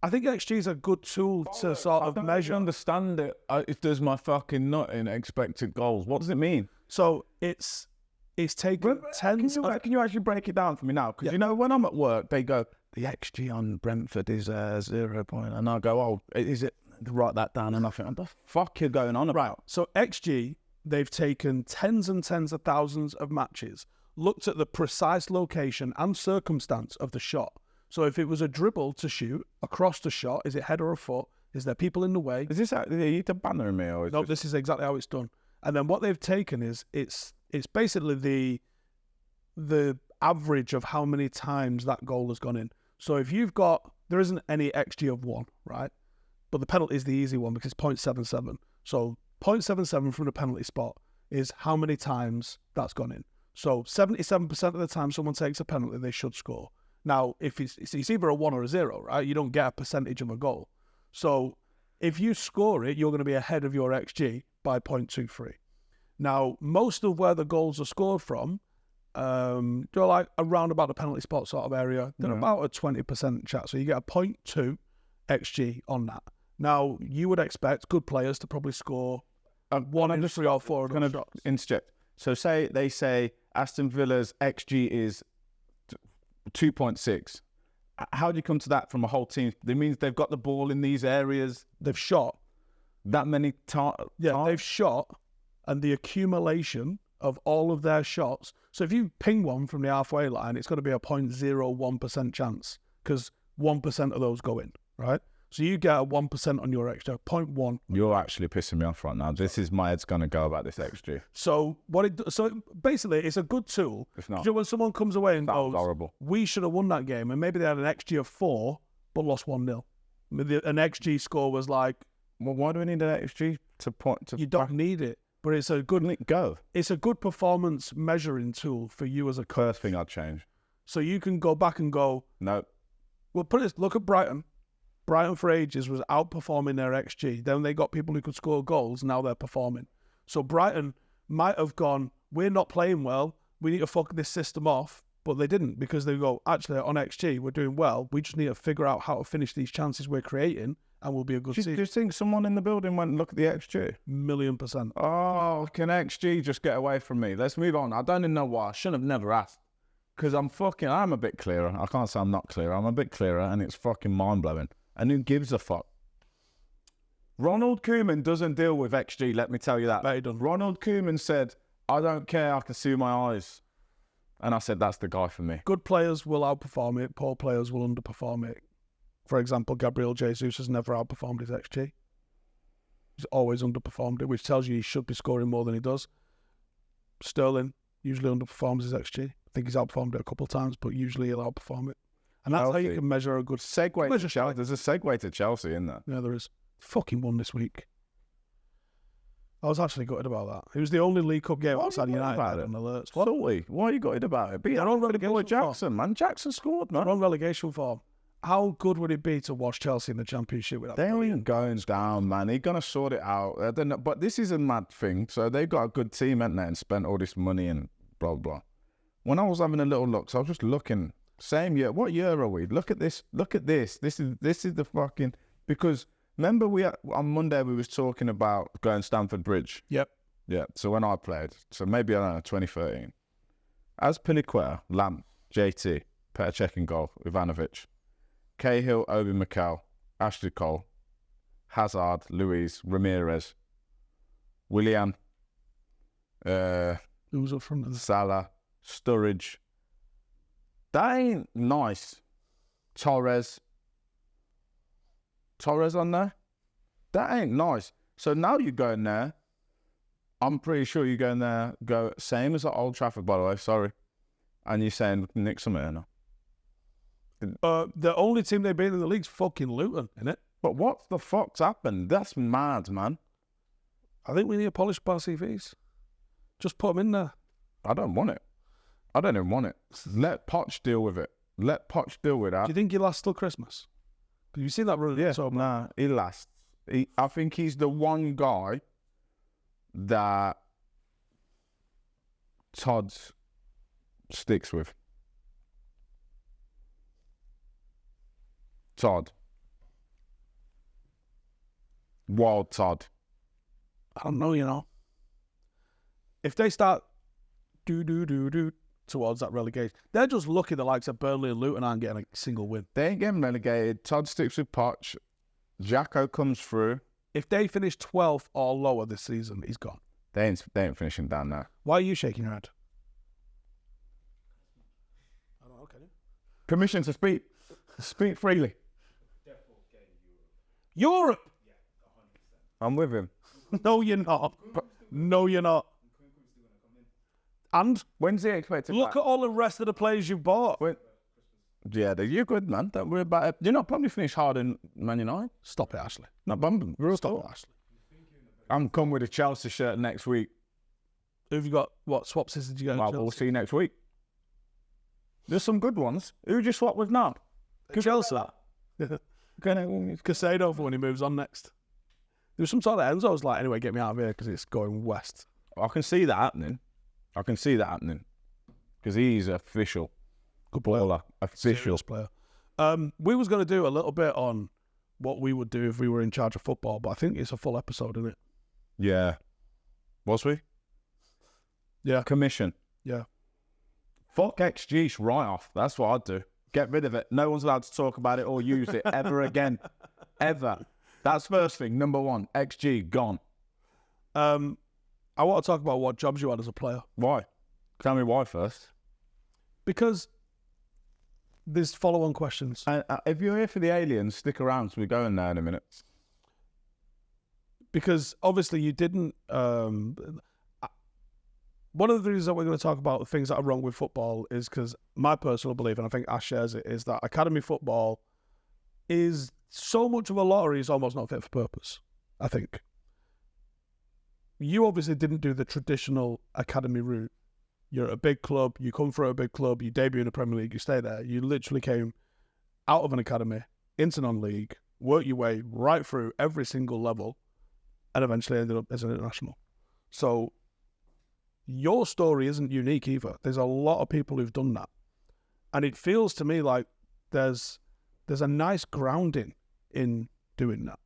I think XG is a good tool to sort of measure. I don't understand it. If there's my fucking nut in expected goals, what does it mean? So it's taken tens of... Can you actually break it down for me now? Because you know, when I'm at work, they go, the XG on Brentford is 0 point, and I go, oh, is it? Write that down, and I think, what the fuck are you going on about? Right. So XG, they've taken tens and tens of thousands of matches, looked at the precise location and circumstance of the shot. So if it was a dribble to shoot across the shot, is it head or a foot? Is there people in the way? Is this you to banner me, or no? This is exactly how it's done. And then what they've taken is it's basically the average of how many times that goal has gone in. So if you've got, there isn't any XG of 1, right? But the penalty is the easy one because it's 0.77. So 0.77 from the penalty spot is how many times that's gone in. So 77% of the time someone takes a penalty, they should score. Now, if it's either a 1 or a 0, right? You don't get a percentage of a goal. So if you score it, you're going to be ahead of your XG by 0.23. Now, most of where the goals are scored from, they're like around about the penalty spot sort of area. They're about a 20% chance. So you get a 0.2 XG on that. Now, you would expect good players to probably score 1 in 3 or 4 of those shots. Interject. So they say Aston Villa's XG is 2.6. How do you come to that from a whole team? It means they've got the ball in these areas. They've shot that many times. Yeah, they've shot, and the accumulation of all of their shots. So if you ping one from the halfway line, it's going to be a 0.01% chance because 1% of those go in, right? So you get a 1% on your extra, 0.1. You're actually pissing me off right now. This is my head's going to go about this XG. So basically, it's a good tool. It's not. You know, when someone comes away and goes, horrible. We should have won that game, and maybe they had an XG of 4, but lost 1-0. An XG score was like... Well, why do we need an XG to point to... You don't need it, but it's a good... Go. It's a good performance measuring tool for you as a coach. First thing I'd change. So you can go back and go... No. Well, look at Brighton. Brighton for ages was outperforming their XG. Then they got people who could score goals. Now they're performing. So Brighton might have gone, we're not playing well. We need to fuck this system off. But they didn't, because they go, actually, on XG, we're doing well. We just need to figure out how to finish these chances we're creating, and we'll be a good team. Do you think someone in the building went and look at the XG? 1,000,000%. Oh, can XG just get away from me? Let's move on. I don't even know why. I should have never asked. Because I'm a bit clearer. I can't say I'm not clearer. I'm a bit clearer, and it's fucking mind-blowing. And who gives a fuck? Ronald Koeman doesn't deal with XG, let me tell you that. Bet he doesn't. Ronald Koeman said, I don't care, I can see my eyes. And I said, that's the guy for me. Good players will outperform it. Poor players will underperform it. For example, Gabriel Jesus has never outperformed his XG. He's always underperformed it, which tells you he should be scoring more than he does. Sterling usually underperforms his XG. I think he's outperformed it a couple of times, but usually he'll outperform it. And that's how you can measure a good segue to Chelsea. There's a segue to Chelsea in there. Yeah, there is. Fucking won this week. I was actually gutted about that. It was the only League Cup game outside United had on alerts. Salty. Why are you gutted about it? They're on relegation Jackson, form. Man. Jackson scored, man. They're on relegation form. How good would it be to watch Chelsea in the Championship with that? They ain't going down, man. They're going to sort it out. But this is a mad thing. So they've got a good team, haven't they, and spent all this money and blah, blah. When I was having a little look, so I was just looking... Same year. What year are we? Look at this. Look at this. This is the fucking... Because remember on Monday we was talking about going Stamford Bridge. Yep. Yeah. So when I played, so maybe I don't know, 2013. As Piliqueta, Lamb, JT, Petr Cech in goal, Ivanovic, Cahill, Obi Mikel, Ashley Cole, Hazard, Luiz, Ramirez, Willian, Who was up front? Salah, Sturridge. That ain't nice. Torres on there? That ain't nice. So now you go in there. I'm pretty sure you go in there, go same as at Old Trafford, by the way, sorry. And you're saying Nick Summer now. The only team they've been in the league's fucking Luton, innit? But what the fuck's happened? That's mad, man. I think we need to polish our CVs. Just put them in there. I don't want it. I don't even want it. Let Poch deal with it. Let Poch deal with that. Do you think he lasts till Christmas? Have you seen that run? Yeah, nah, he lasts. I think he's the one guy that Todd sticks with. Todd. Wild Todd. I don't know, you know. If they start towards that relegation, they're just lucky the likes of Burnley and Luton aren't getting a single win. They ain't getting relegated. Todd sticks with Poch. Jacko comes through. If they finish 12th or lower this season, he's gone. They ain't finishing down there. Why are you shaking your head? I don't know, can you? Permission to speak. Speak freely. Europe? I'm with him. No, you're not. No, you're not. And When's he expected look back? at all the rest of the players you've bought. Yeah, you're good, man. Don't worry about it. You're not probably finished hard in Man United. Stop it, Ashley. Not bumping. Real Stop talk. it, Ashley. I'm coming with a Chelsea shirt next week. Who've you got? What swaps did you get? Well, we'll see next week. There's some good ones. Who just swap with now? Chelsea. Gonna- Casado for when he moves on next. There was some sort of Enzo was like, anyway, get me out of here because it's going west. I can see that happening. Because he's official. Good player. Baller. Official. Serious player. We was going to do a little bit on what we would do if we were in charge of football, but I think it's a full episode, isn't it? Yeah. Was we? Yeah. Commission. Yeah. Fuck XG right off. That's what I'd do. Get rid of it. No one's allowed to talk about it or use it ever again. Ever. That's first thing. Number one. XG gone. I want to talk about what jobs you had as a player. Why? Tell me why first. Because there's follow-on questions. If you're here for the aliens, stick around. So we go in there in a minute. Because obviously you didn't... one of the reasons that we're going to talk about the things that are wrong with football is because my personal belief, and I think Ash shares it, is that academy football is so much of a lottery is almost not fit for purpose, I think. You obviously didn't do the traditional academy route. You're at a big club, you come from a big club, you debut in the Premier League, you stay there. You literally came out of an academy, into non-league, worked your way right through every single level, and eventually ended up as an international. So your story isn't unique either. There's a lot of people who've done that. And it feels to me like there's a nice grounding in doing that.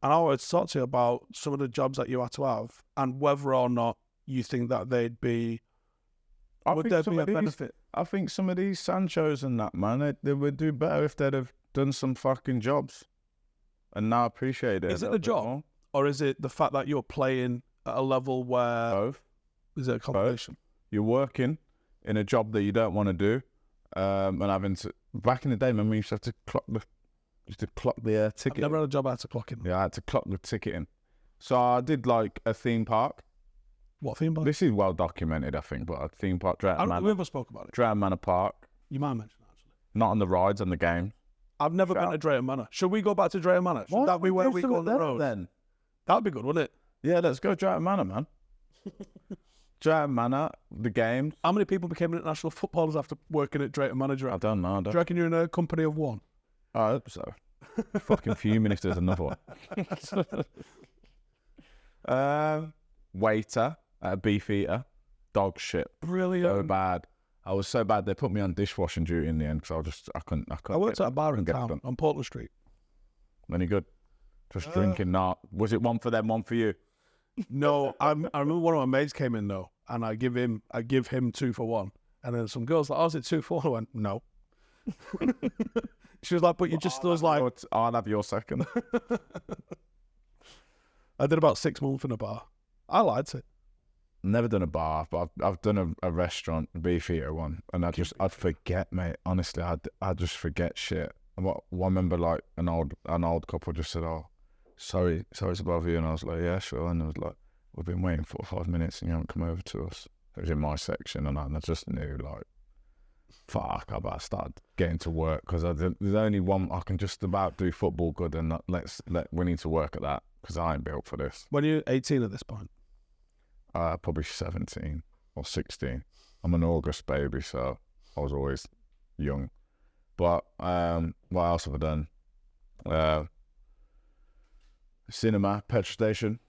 And I wanted to talk to you about some of the jobs that you had to have and whether or not you think that they'd be... would there be a benefit? I think some of these Sanchos and that, man, they would do better if they'd have done some fucking jobs and now appreciate it. Is it the job? Or is it the fact that you're playing at a level where... Both. Is it a combination? Both. You're working in a job that you don't want to do and having to... Back in the day, man, we used to have to clock the ticket. I've never had a job I had to clock in. Yeah, I had to clock the ticket in. So I did like a theme park. What theme park? This is well documented, I think, but a theme park, Drayton Manor. We never spoke about it. Drayton Manor Park. You might mention that, actually. Not on the rides, on the game. I've never been to Drayton Manor. Should we go back to Drayton Manor? Should that be where we go on the road? Then? That'd be good, wouldn't it? Yeah, let's go Drayton Manor, man. Drayton Manor, the games. How many people became international footballers after working at Drayton Manor? I don't know. Do you reckon you're in a company of one? I hope so. Fucking fuming if there's another one. Waiter at a Beefeater. Dog shit. Brilliant. So bad. I was so bad they put me on dishwashing duty in the end because I couldn't. I worked at a bar in town on Portland Street. Any good? Just drinking that. Was it one for them, one for you? No, I remember one of my mates came in though, and I give him 2 for 1, and then some girls like, "Oh, is it 2 for 1?" I went, "No." She was like, "But you just was like, I'll have your second." I did about 6 months in a bar. I liked it. never done a bar, but I've done a restaurant, a beefeater one, and I'd forget, mate. Honestly, I'd just forget shit. And I remember like an old couple just said, "Oh, sorry to bother you," and I was like, "Yeah, sure." And it was like, "We've been waiting 45 minutes and you haven't come over to us." It was in my section, and I just knew like, fuck, I better start getting to work because there's only one I can just about do football good, and we need to work at that because I ain't built for this. When you're 18 at this point? Probably 17 or 16. I'm an August baby, so I was always young. But what else have I done? Cinema, petrol station.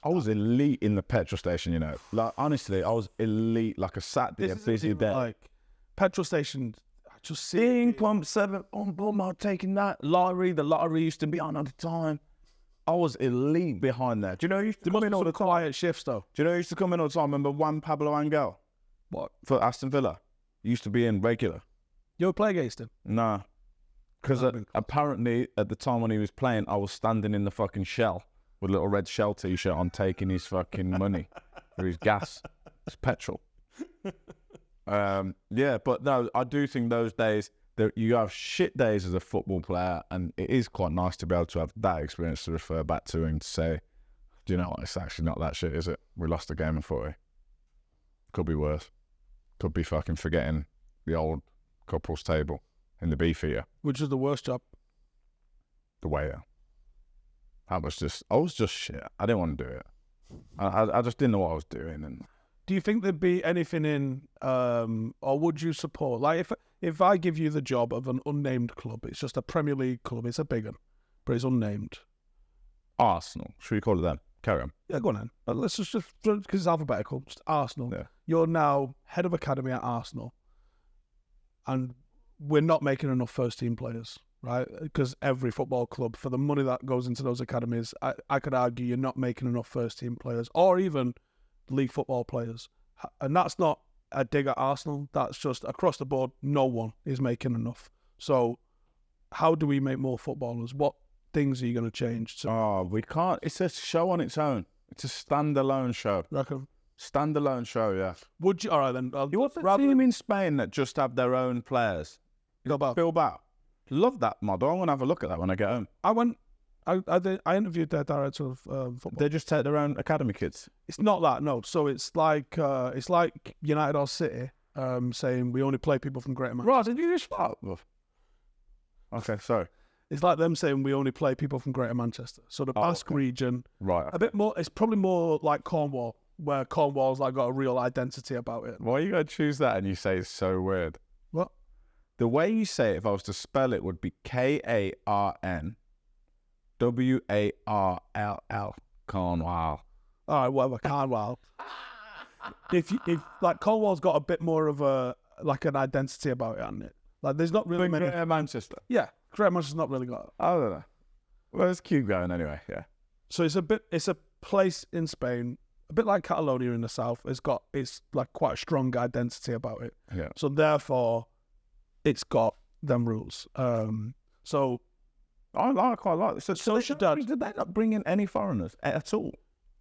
I was elite in the petrol station, you know. Like honestly, I was elite. Like a Saturday, a busy day. Like petrol station, just Sing pump 7 on board, taking that lottery. The lottery used to be on at the time. I was elite behind there. Do you know who used to come in all the time? Quiet shifts though. Do you know who used to come in all the time? Remember Juan Pablo Angel? What? For Aston Villa. He used to be in regular. You ever play against him? Nah. Because apparently at the time when he was playing, I was standing in the fucking Shell with a little red Shell t-shirt on, taking his fucking money for his gas, his petrol. Yeah, but no, I do think those days, you have shit days as a football player, and it is quite nice to be able to have that experience to refer back to and say, do you know what, it's actually not that shit, is it? We lost a game of footy. Could be worse. Could be fucking forgetting the old couples table in the beefeater. Which is the worst job? The waiter. I was just shit. I didn't want to do it. I just didn't know what I was doing. And do you think there'd be anything in, or would you support, like if I give you the job of an unnamed club, it's just a Premier League club, it's a big one, but it's unnamed. Arsenal. Should we call it them? Carry on. Yeah, go on then. Let's just because it's alphabetical, just Arsenal. Yeah. You're now head of academy at Arsenal, and we're not making enough first team players, right? Because every football club, for the money that goes into those academies, I could argue you're not making enough first team players, or even league football players. And that's not a dig at Arsenal. That's just across the board, no one is making enough. So how do we make more footballers? What things are you going to change? We can't. It's a show on its own. It's a standalone show. Reckon? Standalone show, yeah. Would you? All right, then. You want a team in Spain that just have their own players? Bilbao. Love that model. I'm going to have a look at that when I get home. I interviewed their director of football. They just take their own academy kids? It's not that, no. So it's like United or City saying we only play people from Greater Manchester. Right, did you just start? Okay, sorry. It's like them saying we only play people from Greater Manchester. So the Basque region, right? A bit more. It's probably more like Cornwall, where Cornwall's like got a real identity about it. Why are you going to choose that and you say it's so weird? What? The way you say it, if I was to spell it, would be Karnwall. Cornwall. All right, whatever. Cornwall. if like Cornwall's got a bit more of a like an identity about it, hasn't it? Like there's not really many. Greater Manchester. Yeah, Greater Manchester's not really got it. I don't know. Well, let's keep going anyway. Yeah. So it's a place in Spain, a bit like Catalonia in the south. It's like quite a strong identity about it. Yeah. So therefore, it's got them rules. So I quite like this. So did they not bring in any foreigners at all?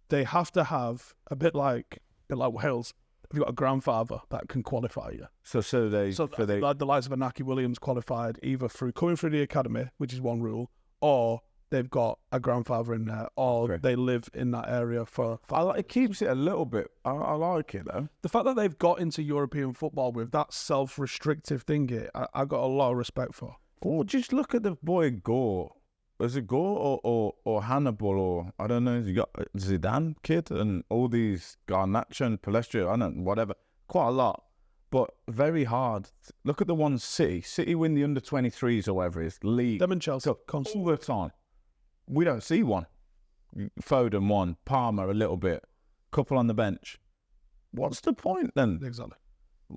They have to have a bit like Wales. Have you got a grandfather that can qualify you? So like the likes of Inaki Williams qualified either through coming through the academy, which is one rule, or they've got a grandfather in there, or they live in that area for it keeps it a little bit. I like it though. The fact that they've got into European football with that self-restrictive thingy, I got a lot of respect for. Or just look at the boy Gore. Was it Gore or Hannibal or I don't know? You got Zidane kid and all these Garnacho and Palestro, I don't know, whatever. Quite a lot, but very hard. Look at the one City. City win the under-23s or whatever it is, league. Them and Chelsea, all the time. We don't see one. Foden one, Palmer a little bit, couple on the bench. What's the point then? Exactly.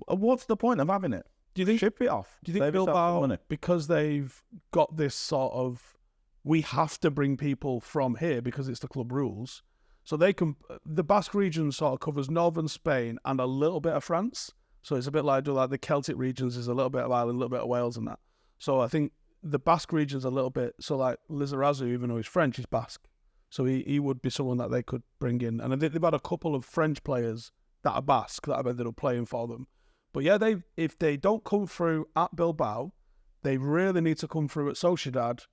What's the point of having it? Do you think ship it off? Do you think Bilbao, because they've got this sort of, we have to bring people from here because it's the club rules, so they can. The Basque region sort of covers northern Spain and a little bit of France, so it's a bit like the Celtic regions is a little bit of Ireland, a little bit of Wales and that. So I think the Basque region's a little bit, so like Lizarazu, even though he's French, he's Basque. So he would be someone that they could bring in. And I think they've had a couple of French players that are Basque that have ended up playing for them. But yeah, if they don't come through at Bilbao, they really need to come through at Sociedad.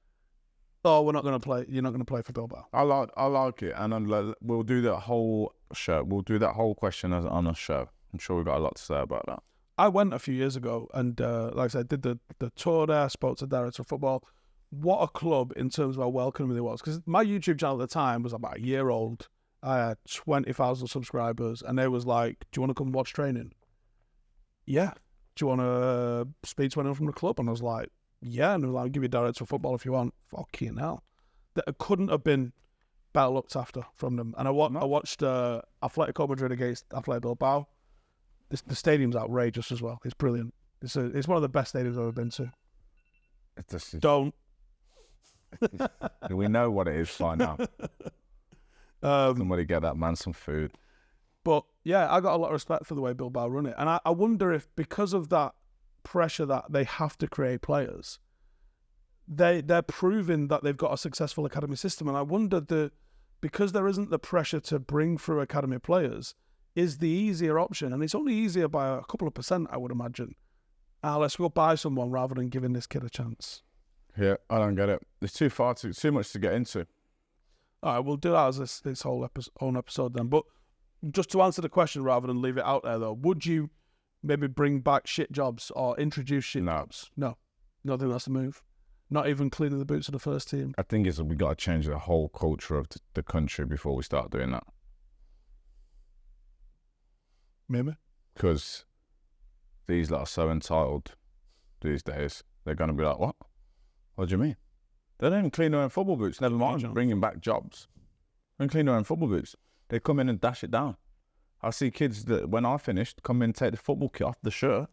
Oh, we're not going to play. You're not going to play for Bilbao. I like it, and we'll do that whole show. We'll do that whole question on a show. I'm sure we've got a lot to say about that. I went a few years ago, and like I said, did the tour there. Spoke to the director of football. What a club in terms of how welcoming it was. Because my YouTube channel at the time was about a year old. I had 20,000 subscribers, and they was like, "Do you want to come watch training?" Yeah. Do you want to speak to anyone from the club? And I was like, yeah. And they were like, I'll give you a director of football if you want. Fucking hell. That couldn't have been better looked after from them. And I watched Atletico Madrid against Athletic Bilbao. The stadium's outrageous as well. It's brilliant. It's one of the best stadiums I've ever been to. Don't. We know what it is by now. Somebody get that man some food. But yeah, I got a lot of respect for the way Bilbao run it. And I wonder if because of that pressure that they have to create players, they're proving that they've got a successful academy system. And I wonder because there isn't the pressure to bring through academy players, is the easier option. And it's only easier by a couple of %, I would imagine. Let's go buy someone rather than giving this kid a chance. Yeah, I don't get it. It's too much to get into. All right, we'll do that as this whole own episode then. But just to answer the question rather than leave it out there, though, would you maybe bring back shit jobs or introduce shit jobs? No. I don't think that's the move. Not even cleaning the boots of the first team. I think we got to change the whole culture of the country before we start doing that. Maybe. Because these lot are so entitled these days. They're going to be like, what? What do you mean? They don't even clean their own football boots. Never mind bringing back jobs. They don't clean their own football boots. They come in and dash it down. I see kids that, when I finished, come in and take the football kit off the shirt.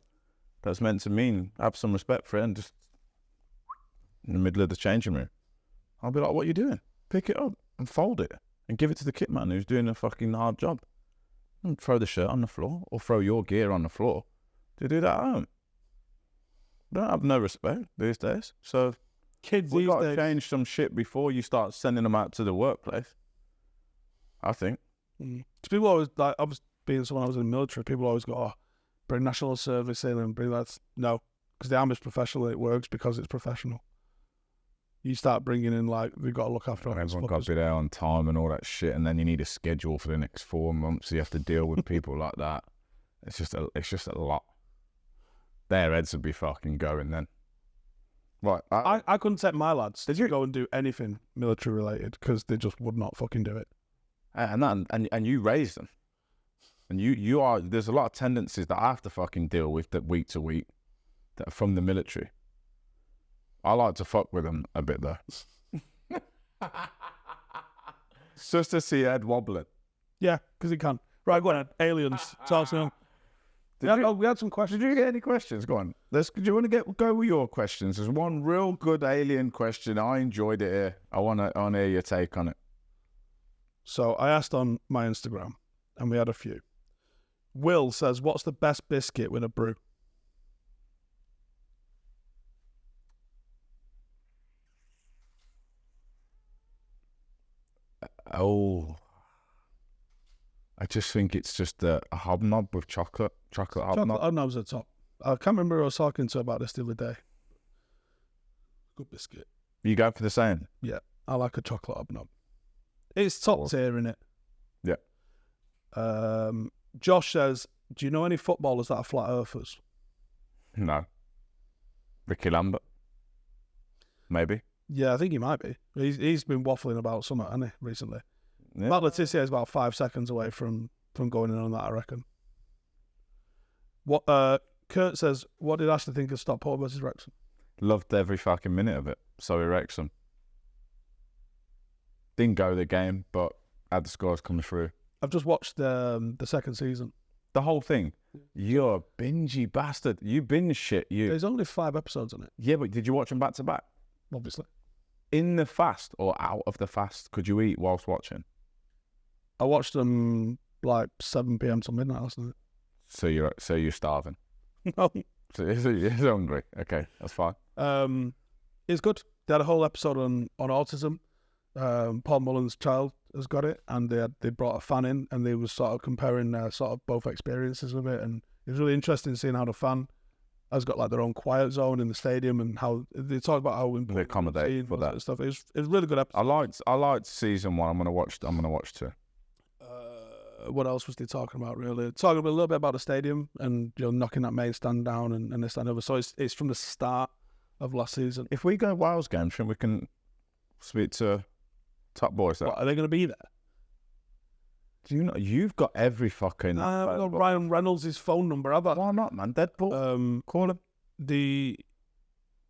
That's meant to mean have some respect for it, and just in the middle of the changing room. I'll be like, what are you doing? Pick it up and fold it and give it to the kit man who's doing a fucking hard job. And throw the shirt on the floor or throw your gear on the floor. They do that at home. They don't have no respect these days. So kids we these got to days change some shit before you start sending them out to the workplace. I think. People always, like, I was being someone I was in the military, people always go, bring national service in and bring that. No, because the army's professional, it works because it's professional. You start bringing in, like, we've got to look after everyone got to be there on time and all that shit, and then you need a schedule for the next 4 months. So you have to deal with people like that. It's just a lot. Their heads would be fucking going then. Right. I couldn't take my lads to go and do anything military related because they just would not fucking do it. And you raise them. And you are, there's a lot of tendencies that I have to fucking deal with that week to week that are from the military. I like to fuck with them a bit though. It's just to see Ed wobbling. Yeah, because he can. Right, go on, aliens. Talk to him. We had some questions. Did you get any questions? Go on. Do you want to go with your questions? There's one real good alien question. I enjoyed it here. I want to hear your take on it. So I asked on my Instagram, and we had a few. Will says, what's the best biscuit with a brew? I just think it's just a hobnob with chocolate hobnob. Chocolate hobnob's at the top. I can't remember who I was talking to about this the other day. Good biscuit. You go for the same? Yeah, I like a chocolate hobnob. It's top tier, innit? Yeah. Josh says, do you know any footballers that are flat earthers? No. Ricky Lambert? Maybe. Yeah, I think he might be. He's been waffling about something, hasn't he, recently? Yeah. Matt Letizia is about 5 seconds away from going in on that, I reckon. What Kurt says, what did Ashley think of Stockport versus Wrexham? Loved every fucking minute of it. So he Wrexham. Didn't go the game, but had the scores coming through. I've just watched the second season. The whole thing. You're a bingy bastard. You binge shit. There's only 5 episodes on it. Yeah, but did you watch them back to back? Obviously. In the fast or out of the fast, could you eat whilst watching? I watched them like 7 p.m. till midnight last night. So you're starving. No. So you're hungry. Okay, that's fine. It's good. They had a whole episode on autism. Paul Mullen's child has got it, and they brought a fan in, and they was sort of comparing sort of both experiences of it, and it was really interesting seeing how the fan has got like their own quiet zone in the stadium, and how they talk about how They accommodate for that and stuff. It was a really good episode. I liked season 1. I'm gonna watch 2. What else was they talking about? Really talking a little bit about the stadium and knocking that main stand down and this and over. So it's from the start of last season. If we go Wales game, shouldn't we can speak to top boys? What, are they going to be there? Do you know you've got every fucking? I haven't got Ryan Reynolds' phone number, have I? Why not, man? Deadpool. Call him. The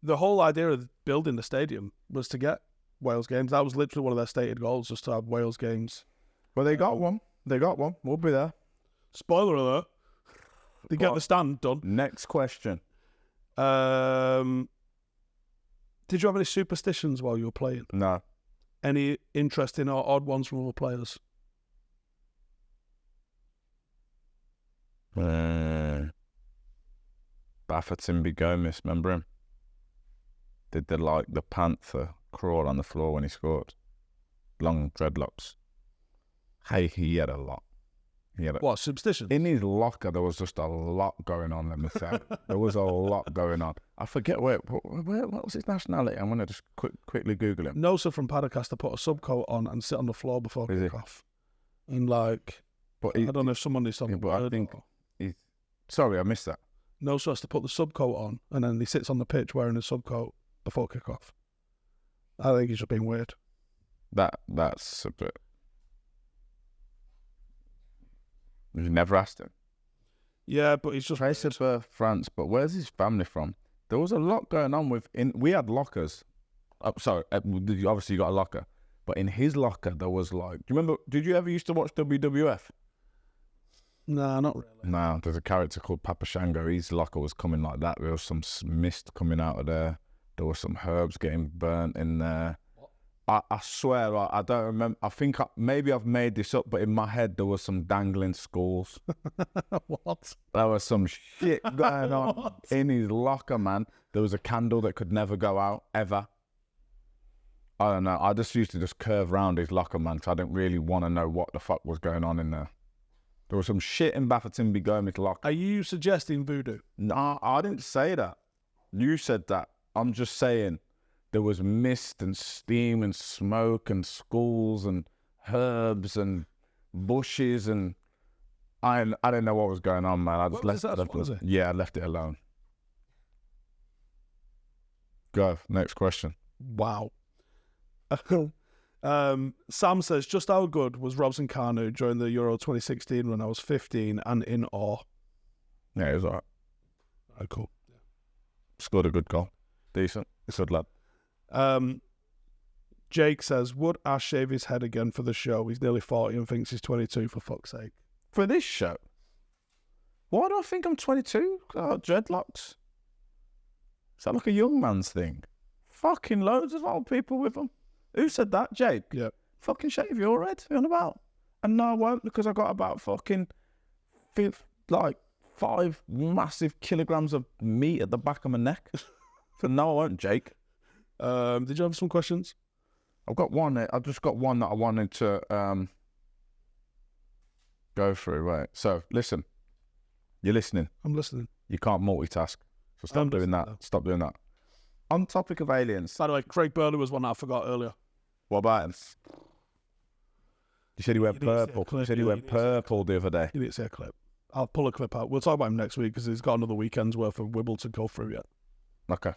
whole idea of building the stadium was to get Wales games. That was literally one of their stated goals, just to have Wales games. Well, they got one. They got one. We'll be there. Spoiler alert. They get the stand done. Next question. Did you have any superstitions while you were playing? No. Any interesting or odd ones from other players? Baffotimbi Gomez, remember him? Did the panther crawl on the floor when he scored? Long dreadlocks. Hey, he had a lot. What, superstitions? In his locker, there was just a lot going on, let me say. There was a lot going on. I forget what was his nationality? I'm going to just quickly Google him. Nosa from Padacaster put a subcoat on and sit on the floor before kick-off. And but I don't know if someone is something. But I think sorry, I missed that. Nosa has to put the subcoat on and then he sits on the pitch wearing his subcoat before kick-off. I think he's just being weird. That's a bit... You've never asked him. Yeah, but he's just... Trace of birth, France, but where's his family from? There was a lot going on we had lockers. Obviously you got a locker. But in his locker, there was do you remember, did you ever used to watch WWF? Nah, not really. No, there's a character called Papa Shango. His locker was coming like that. There was some mist coming out of there. There was some herbs getting burnt in there. I swear, I don't remember. I think maybe I've made this up, but in my head, there was some dangling skulls. What? There was some shit going on in his locker, man. There was a candle that could never go out, ever. I don't know. I just used to just curve around his locker, man, because I didn't really want to know what the fuck was going on in there. There was some shit in Baffotimbi Gomez's locker. Are you suggesting voodoo? No, I didn't say that. You said that. I'm just saying there was mist and steam and smoke and skulls and herbs and bushes and I didn't know what was going on, man. I just left it. Yeah, I left it alone. Go. Next question. Wow. Sam says, just how good was Robson Kanu during the Euro 2016 when I was 15 and in awe? Yeah, he was all right. Oh, cool. Scored a good goal. Decent. Good lad. Jake says, would Ash shave his head again for the show? He's nearly 40 and thinks he's 22, for fuck's sake. For this show? Why do I think I'm 22? Oh, dreadlocks. Is that like a young man's thing? Fucking loads of old people with them. Who said that, Jake? Yeah. Fucking shave your head. What are you on about? And no, I won't, because I got about fucking 5 massive kilograms of meat at the back of my neck. So no, I won't, Jake. Did you have some questions? I've got one. I've just got one that I wanted to go through. Right. So listen. You're listening. I'm listening. You can't multitask. So stop doing that. Stop doing that. On topic of aliens. By the way, Craig Burley was one that I forgot earlier. What about him? You said he went purple. You said he went purple the other day. You need to see a clip. I'll pull a clip out. We'll talk about him next week because he's got another weekend's worth of Wibble to go through yet. Okay.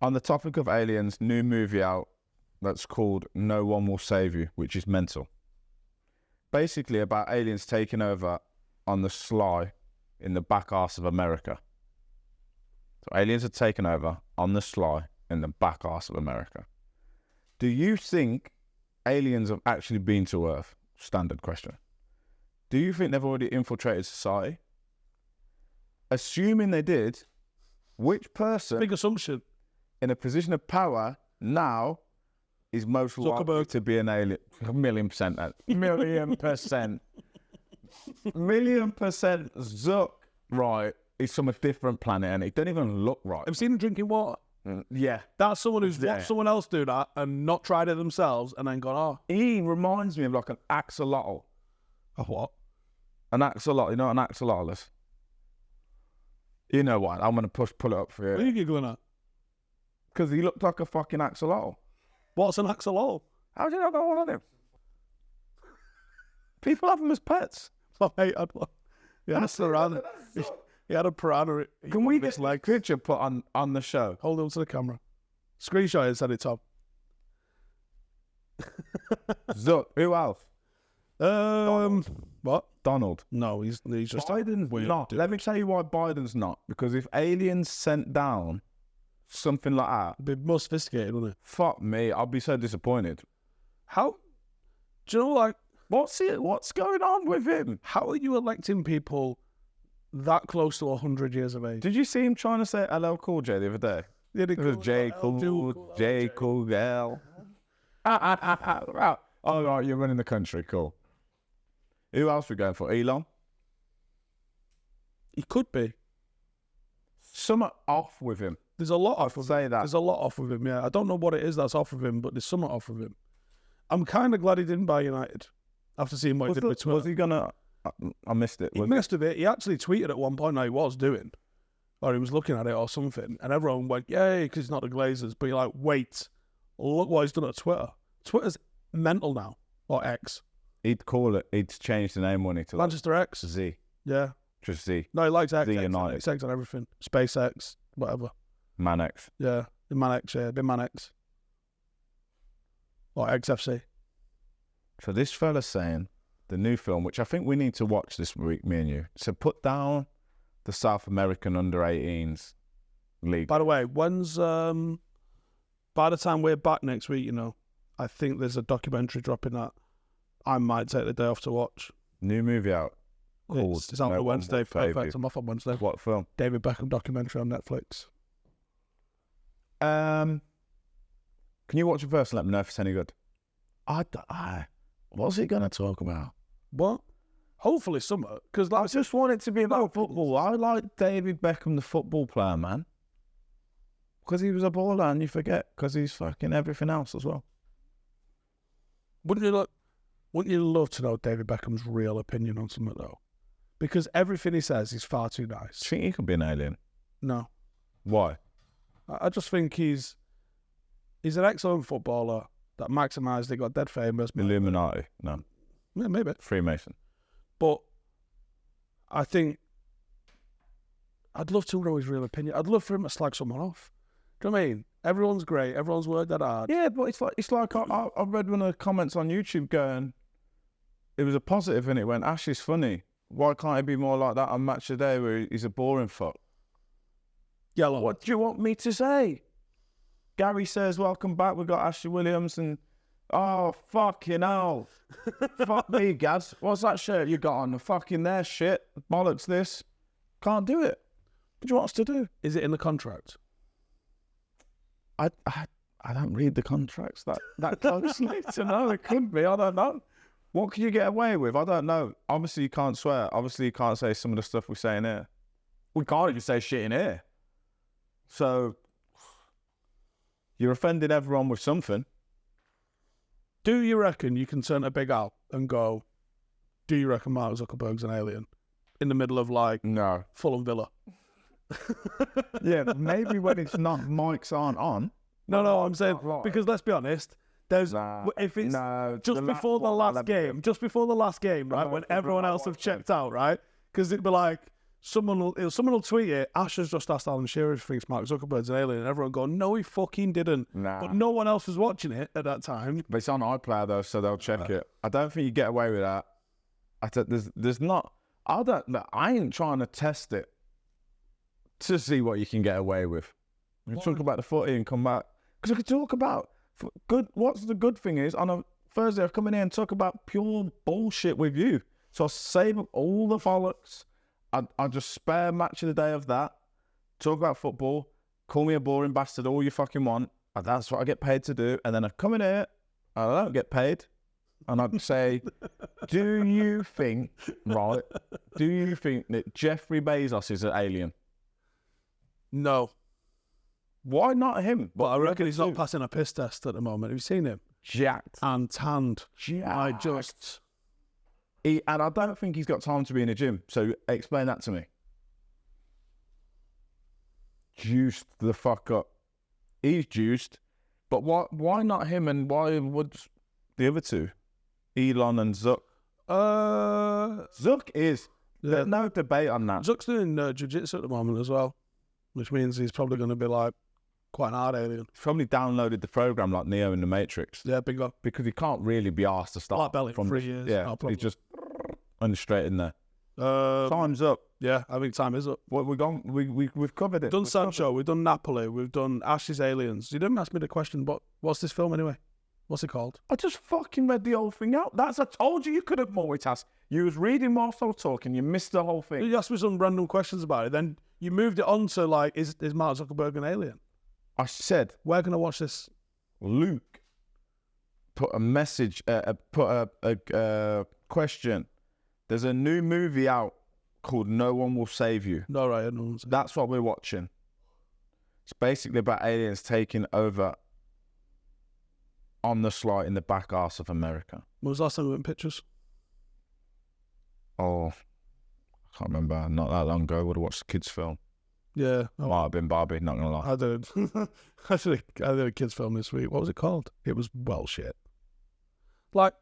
On the topic of aliens, new movie out that's called No One Will Save You, which is mental. Basically about aliens taking over on the sly in the back arse of America. So aliens are taking over on the sly in the back arse of America. Do you think aliens have actually been to Earth? Standard question. Do you think they've already infiltrated society? Assuming they did, which person... Big assumption. ...in a position of power now is most likely to be an alien? 1,000,000%. 1,000,000%. 1,000,000% Zuck, right, is from a different planet and it don't even look right. Have you seen him drinking water? Yeah. That's someone who's Yeah. watched someone else do that and not tried it themselves and then gone, oh. He reminds me of like an axolotl. A what? An axolotl. You know what an axolotl is? You know what? I'm going to pull it up for What are you. you giggling at? Because he looked like a fucking axolotl. What's an axolotl? How do you not know one of them? People have them as pets. My mate had one. He had a piranha. He had a piranha. Can we get like picture put on the show? Hold on to the camera. Screenshot it and send it, Tom. Zuck. Who else? What? Donald. No, he's just Biden's weird not. dude. Let me tell you why Biden's not. Because if aliens sent down something like that, A bit more sophisticated, isn't it? fuck me, I'd be so disappointed. How? Do you know, like, What's going on with him? how are you electing people that close to 100 years of age? Did you see him trying to say LL Cool J the other day? Did It was J Cool, J Cool L. Right. Oh, right, you're running the country. Cool. Who else we going for? Elon? He could be. Something off with him. There's a lot off of him. Say that. There's a lot off of him, yeah. I don't know what it is that's off of him, but there's something off of him. I'm kind of glad he didn't buy United after seeing what he did with Twitter. Was he gonna? I missed it. He Was missed of it. He actually tweeted at one point how he was doing, or he was looking at it or something, and everyone went, yay, because it's not the Glazers. But you're like, wait, look what he's done at Twitter. Twitter's mental now, or X. He'd call it. He'd change the name, wouldn't he? To like Manchester X. Z. Yeah. Just Z. No, he likes X. The X, United. X on everything. SpaceX, whatever. Man X. Yeah. The Man X, yeah. The Man X. Or XFC. So this fella's saying the new film, which I think we need to watch this week, me and you. So put down the South American under-18s league. By the way, when's by the time we're back next week, you know, I think there's a documentary dropping that I might take the day off to watch. New movie out. Called It's out No on One Wednesday. Will Save Perfect. You. I'm off on Wednesday. What film? David Beckham documentary on Netflix. Can you watch it first and let me know if it's any good? What's he gonna talk about? What? Hopefully summer, because I like just want it to be about football. I like David Beckham, the football player, man. Because he was a baller, and you forget because he's fucking everything else as well. wouldn't you love to know David Beckham's real opinion on something though? Because everything he says is far too Do nice. you think he could be an alien? No, Why? I just think he's an excellent footballer that maximised. He got dead famous. Illuminati? No. Yeah, maybe. Freemason? But I think I'd love to know his real opinion. I'd love for him to slag someone off. Do you know what I mean? Everyone's great. Everyone's worked that hard. Yeah, but it's like I read one of the comments on YouTube going, it was a positive and it went, Ash is funny. Why can't he be more like that on Matchday where he's a boring fuck? Yeah, look, What do you want me to say? Gary says, welcome back. We've got Ashley Williams and, oh, fucking hell. Fuck me, Gaz. What's that shirt you got on? The fucking there shit. Bollocks this. Can't do it. What do you want us to do? is it in the contract? I don't read the contracts that closely to know. It could be. I don't know. What can you get away with? I don't know. Obviously, you can't swear. Obviously, you can't say some of the stuff we say in here. We can't even say shit in here. So, you're offending everyone with something. Do you reckon you can turn a big Al and go, do you reckon Mark Zuckerberg's an alien? In the middle of like No. Fulham Villa. Yeah, maybe when it's not, mics aren't on. No, I'm saying, Right. because let's be honest, there's if it's just before the last game, right, when everyone else have checked out, right? Because it'd be like, someone will tweet it, Ash has just asked Alan Shearer if he thinks Mark Zuckerberg's an alien, and everyone go, no, he fucking didn't. Nah. But no one else was watching it at that time. But it's on iPlayer though, so they'll check it. I don't think you get away with that. There's not. I ain't trying to test it to see what you can get away with. We can talk about the footy and come back because I could talk about good. What's the good thing is on a Thursday I've come in here and talk about pure bullshit with you. So I'll save up all the bollocks. I'll just spare match of the day of that. Talk about football. Call me a boring bastard all you fucking want. And that's what I get paid to do. And then I come in here and I don't get paid. And I'd say, do you think that Jeffrey Bezos is an alien? No. Why not him? But I reckon he's not passing a piss test at the moment. Have you seen him? Jacked. And tanned. I just... And I don't think he's got time to be in a gym. So explain that to me. Juiced the fuck up. He's juiced. But why not him, and why would the other two? Elon and Zuck. Zuck is... There's no debate on that. Zuck's doing jiu-jitsu at the moment as well, which means he's probably going to be like quite an hard alien. He's probably downloaded the program like Neo in the Matrix. Yeah, bingo. Because he can't really be asked to start Black belt in 3 years. Yeah, he's just straight in there. Time's up. Yeah, I think time is up. We've covered it. We've done Sancho, we've done Napoli, we've done Ash's Aliens. You didn't ask me the question, but what's this film anyway? What's it called? I just fucking read the whole thing out. I told you could have multitasked. You was reading whilst I was talking. You missed the whole thing. You asked me some random questions about it. Then you moved it on to like, is Mark Zuckerberg an alien? I said, where can I watch this? Luke put a message, put a question. There's a new movie out called No One Will Save You. No, right. No, that's what we're watching. It's basically about aliens taking over on the sly in the back arse of America. When was the last time we went pictures? Oh, I can't remember. Not that long ago. Would have watched the kids' film. Yeah. Might have been Barbie, not going to lie. I did. I did a kids' film this week. What was it called? It was well shit. Like,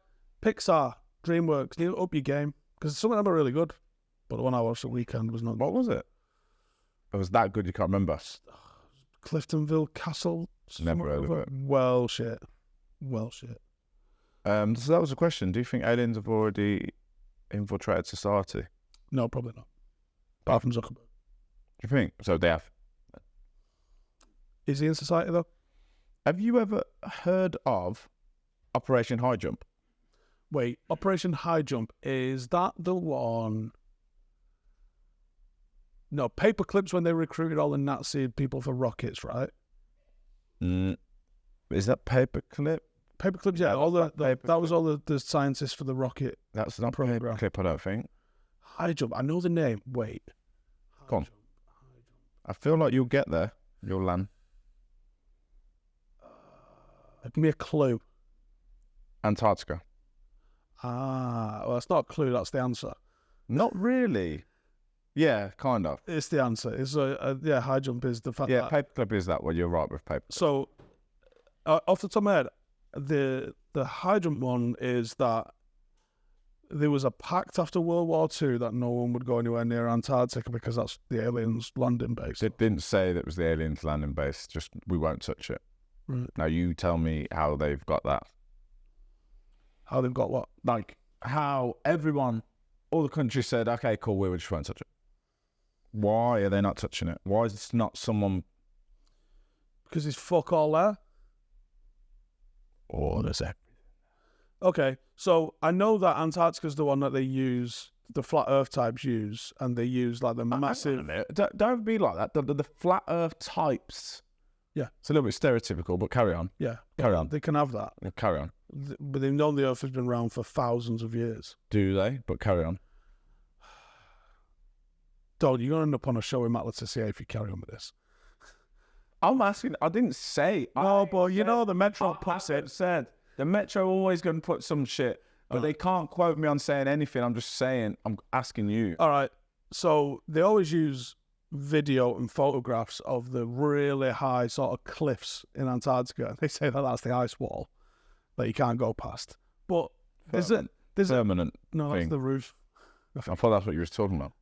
Pixar, DreamWorks, you up your game. Because some of them are really good. But the one I watched the weekend was not. What was it? It was that good you can't remember. Cliftonville Castle. Never heard of it. Well shit. Well shit. So that was a question. Do you think aliens have already infiltrated society? No, probably not. Apart from Zuckerberg. Do you think? So they have. Is he in society though? Have you ever heard of Operation High Jump? Wait, Operation High Jump, is that the one? No, Paperclips when they recruited all the Nazi people for rockets, right? Is that Paperclip? Paperclips, yeah. That was all the scientists for the rocket. That's not Paperclip, I don't think. High Jump, I know the name. Wait. Come on. I feel like you'll get there. You'll land. Give me a clue. Antarctica. Well, that's not a clue, that's the answer. Not really. Yeah, kind of. It's the answer. It's yeah, High Jump is the fact that... Yeah, Paperclip is that one. You're right with Paperclip. So, off the top of my head, the High Jump one is that there was a pact after World War II that no one would go anywhere near Antarctica because that's the aliens' landing base. It didn't say that it was the aliens' landing base, just we won't touch it. Right. Now you tell me how they've got that. How they've got what? Like, how everyone, all the countries said, okay, cool, we just won't touch it. Why are they not touching it? Why is it not someone... Because it's fuck all there. Or there's everything. Okay, so I know that Antarctica's the one that they use, the flat Earth types use, and they use like the massive... Don't be like that. The flat Earth types... Yeah. It's a little bit stereotypical, but carry on. Yeah. Carry on. They can have that. Yeah, carry on. But they've known the Earth has been around for thousands of years. Do they? But carry on. Don't, you're going to end up on a show with Matt Letizia if you carry on with this. I'm asking, I didn't say. No, but you know the Metro said. The Metro always going to put some shit. But they can't quote me on saying anything. I'm just saying, I'm asking you. All right. So they always use video and photographs of the really high sort of cliffs in Antarctica. They say that that's the ice wall that you can't go past. But there's permanent no, that's thing. the roof. I thought that's what you were talking about.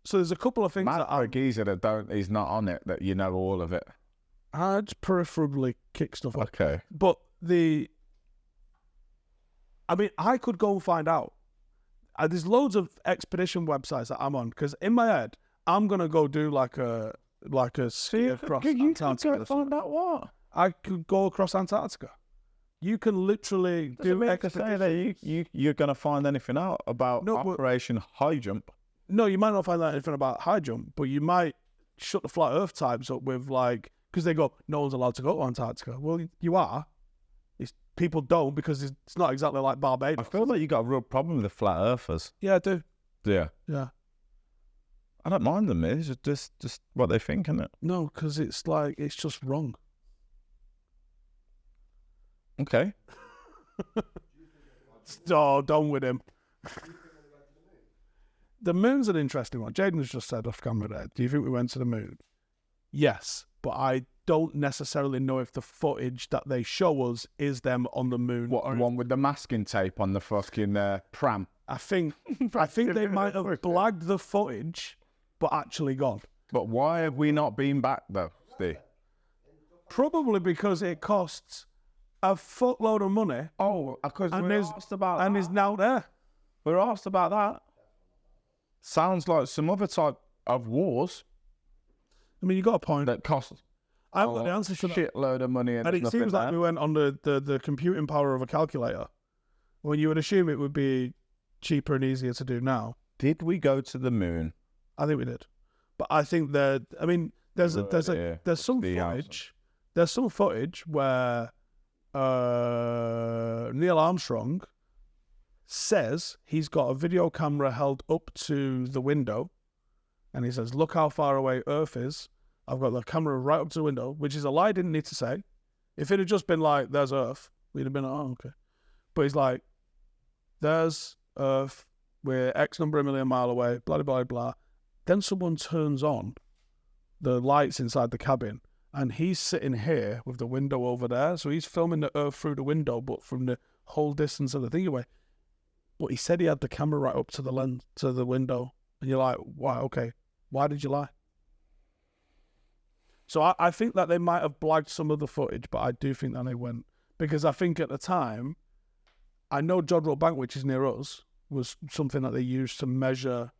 So there's a couple of things Matt that a geezer that he's not on it, that you know all of it. I'd preferably kick stuff off. Okay. But I could go and find out. There's loads of expedition websites that I'm on, because in my head, I'm going to go do like a ski across Antarctica. You could find out what? I could go across Antarctica. You can literally do expedition. That you're going to find anything out about Operation High Jump. No, you might not find out anything about High Jump, but you might shut the flat Earth types up with because they go, no one's allowed to go to Antarctica. Well, you are. People don't, because it's not exactly like Barbados. I feel like you got a real problem with the flat earthers. Yeah, I do. Yeah. Yeah. I don't mind them. It's just what they think, isn't it? No, because it's like, it's just wrong. Okay. Oh, done with him. The moon's an interesting one. Jaden's just said off camera there, do you think we went to the moon? Yes, but I don't necessarily know if the footage that they show us is them on the moon. What, one with the masking tape on the fucking pram? I think they might have blagged the footage, but actually gone. But why have we not been back, though, Steve? Probably because it costs a fuckload of money. Oh, because and we're asked about and that. is now there. We're asked about that. Sounds like some other type of wars I mean, you got a point. that cost I haven't got the answers for that. shitload of money, and And it nothing seems like there. we went on the computing power of a calculator, when you would assume it would be cheaper and easier to do now. Did we go to the moon? I think we did, but I think that, I mean, there's some footage. There's some footage where Neil Armstrong says he's got a video camera held up to the window, and he says, "Look how far away Earth is. I've got the camera right up to the window," which is a lie. I didn't need to say. If it had just been like, "There's Earth," we'd have been like, "Oh, okay." But he's like, "There's Earth. We're X number of million mile away." Blah blah blah. Then someone turns on the lights inside the cabin, and he's sitting here with the window over there. So he's filming the Earth through the window, but from the whole distance of the thing away. But he said he had the camera right up to the lens, to the window. And you're like, why? Okay, why did you lie? So I think that they might have blagged some of the footage, but I do think that they went. Because I think at the time, I know Jodrell Bank, which is near us, was something that they used to measure.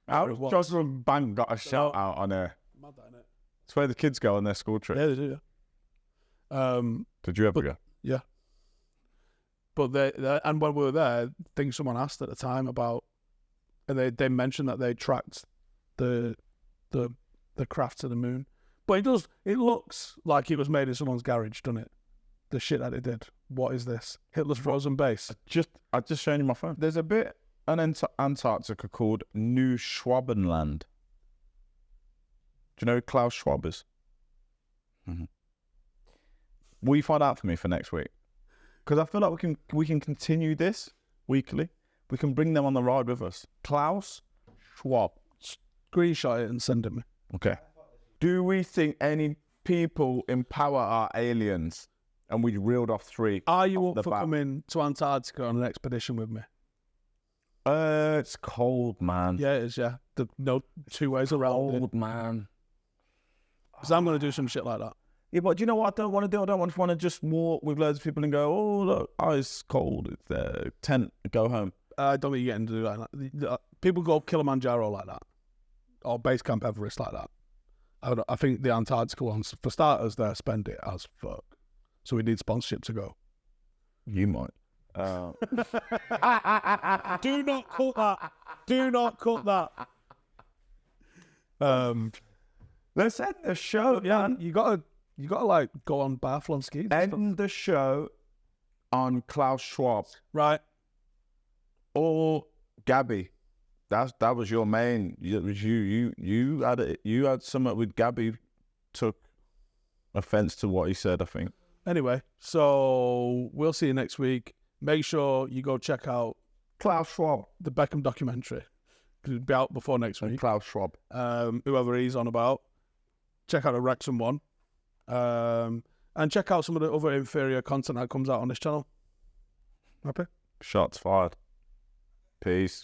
How does Jodrell Bank got a shout out on there? Mad, that, innit? It's where the kids go on their school trip. Yeah, they do, yeah. Did you ever go? Yeah. But and when we were there, I think someone asked at the time about, and they mentioned that they tracked the craft to the moon. But it looks like it was made in someone's garage, doesn't it? The shit that it did. What is this? Hitler's frozen base. I just shown you my phone. There's a bit in Antarctica called New Schwabenland. Do you know who Klaus Schwab is? Mm-hmm. Will you find out for me for next week? Because I feel like we can continue this weekly. We can bring them on the ride with us. Klaus Schwab. Screenshot it and send it me. Okay. Do we think any people in power are aliens? And we reeled off 3. Are you up for coming to Antarctica on an expedition with me? It's cold, man. Yeah, it is, yeah. No two ways around it. Cold, man. Because I'm going to do some shit like that. Yeah, but do you know what I don't want to do? I don't want to just walk with loads of people and go, "Oh, look, it's cold. It's tent. Go home." I don't think you're getting to do like that. People go up Kilimanjaro like that, or base camp Everest like that. I think the Antarctica ones, for starters, they're spend it as fuck. So we need sponsorship to go. You might. Do not cut that. Do not cut that. Let's end the show. Yeah, you gotta like go on biathlon skis. End the show on Klaus Schwab, Right. or Gabby. That was your main. You had something with Gabby. Took offense to what he said, I think. Anyway, so we'll see you next week. Make sure you go check out Klaus Schwab. the Beckham documentary. It'll be out before next And week. Klaus Schwab. Whoever he's on about. Check out the Wrexham one. And check out some of the other inferior content that comes out on this channel. Happy? Shots fired. Peace.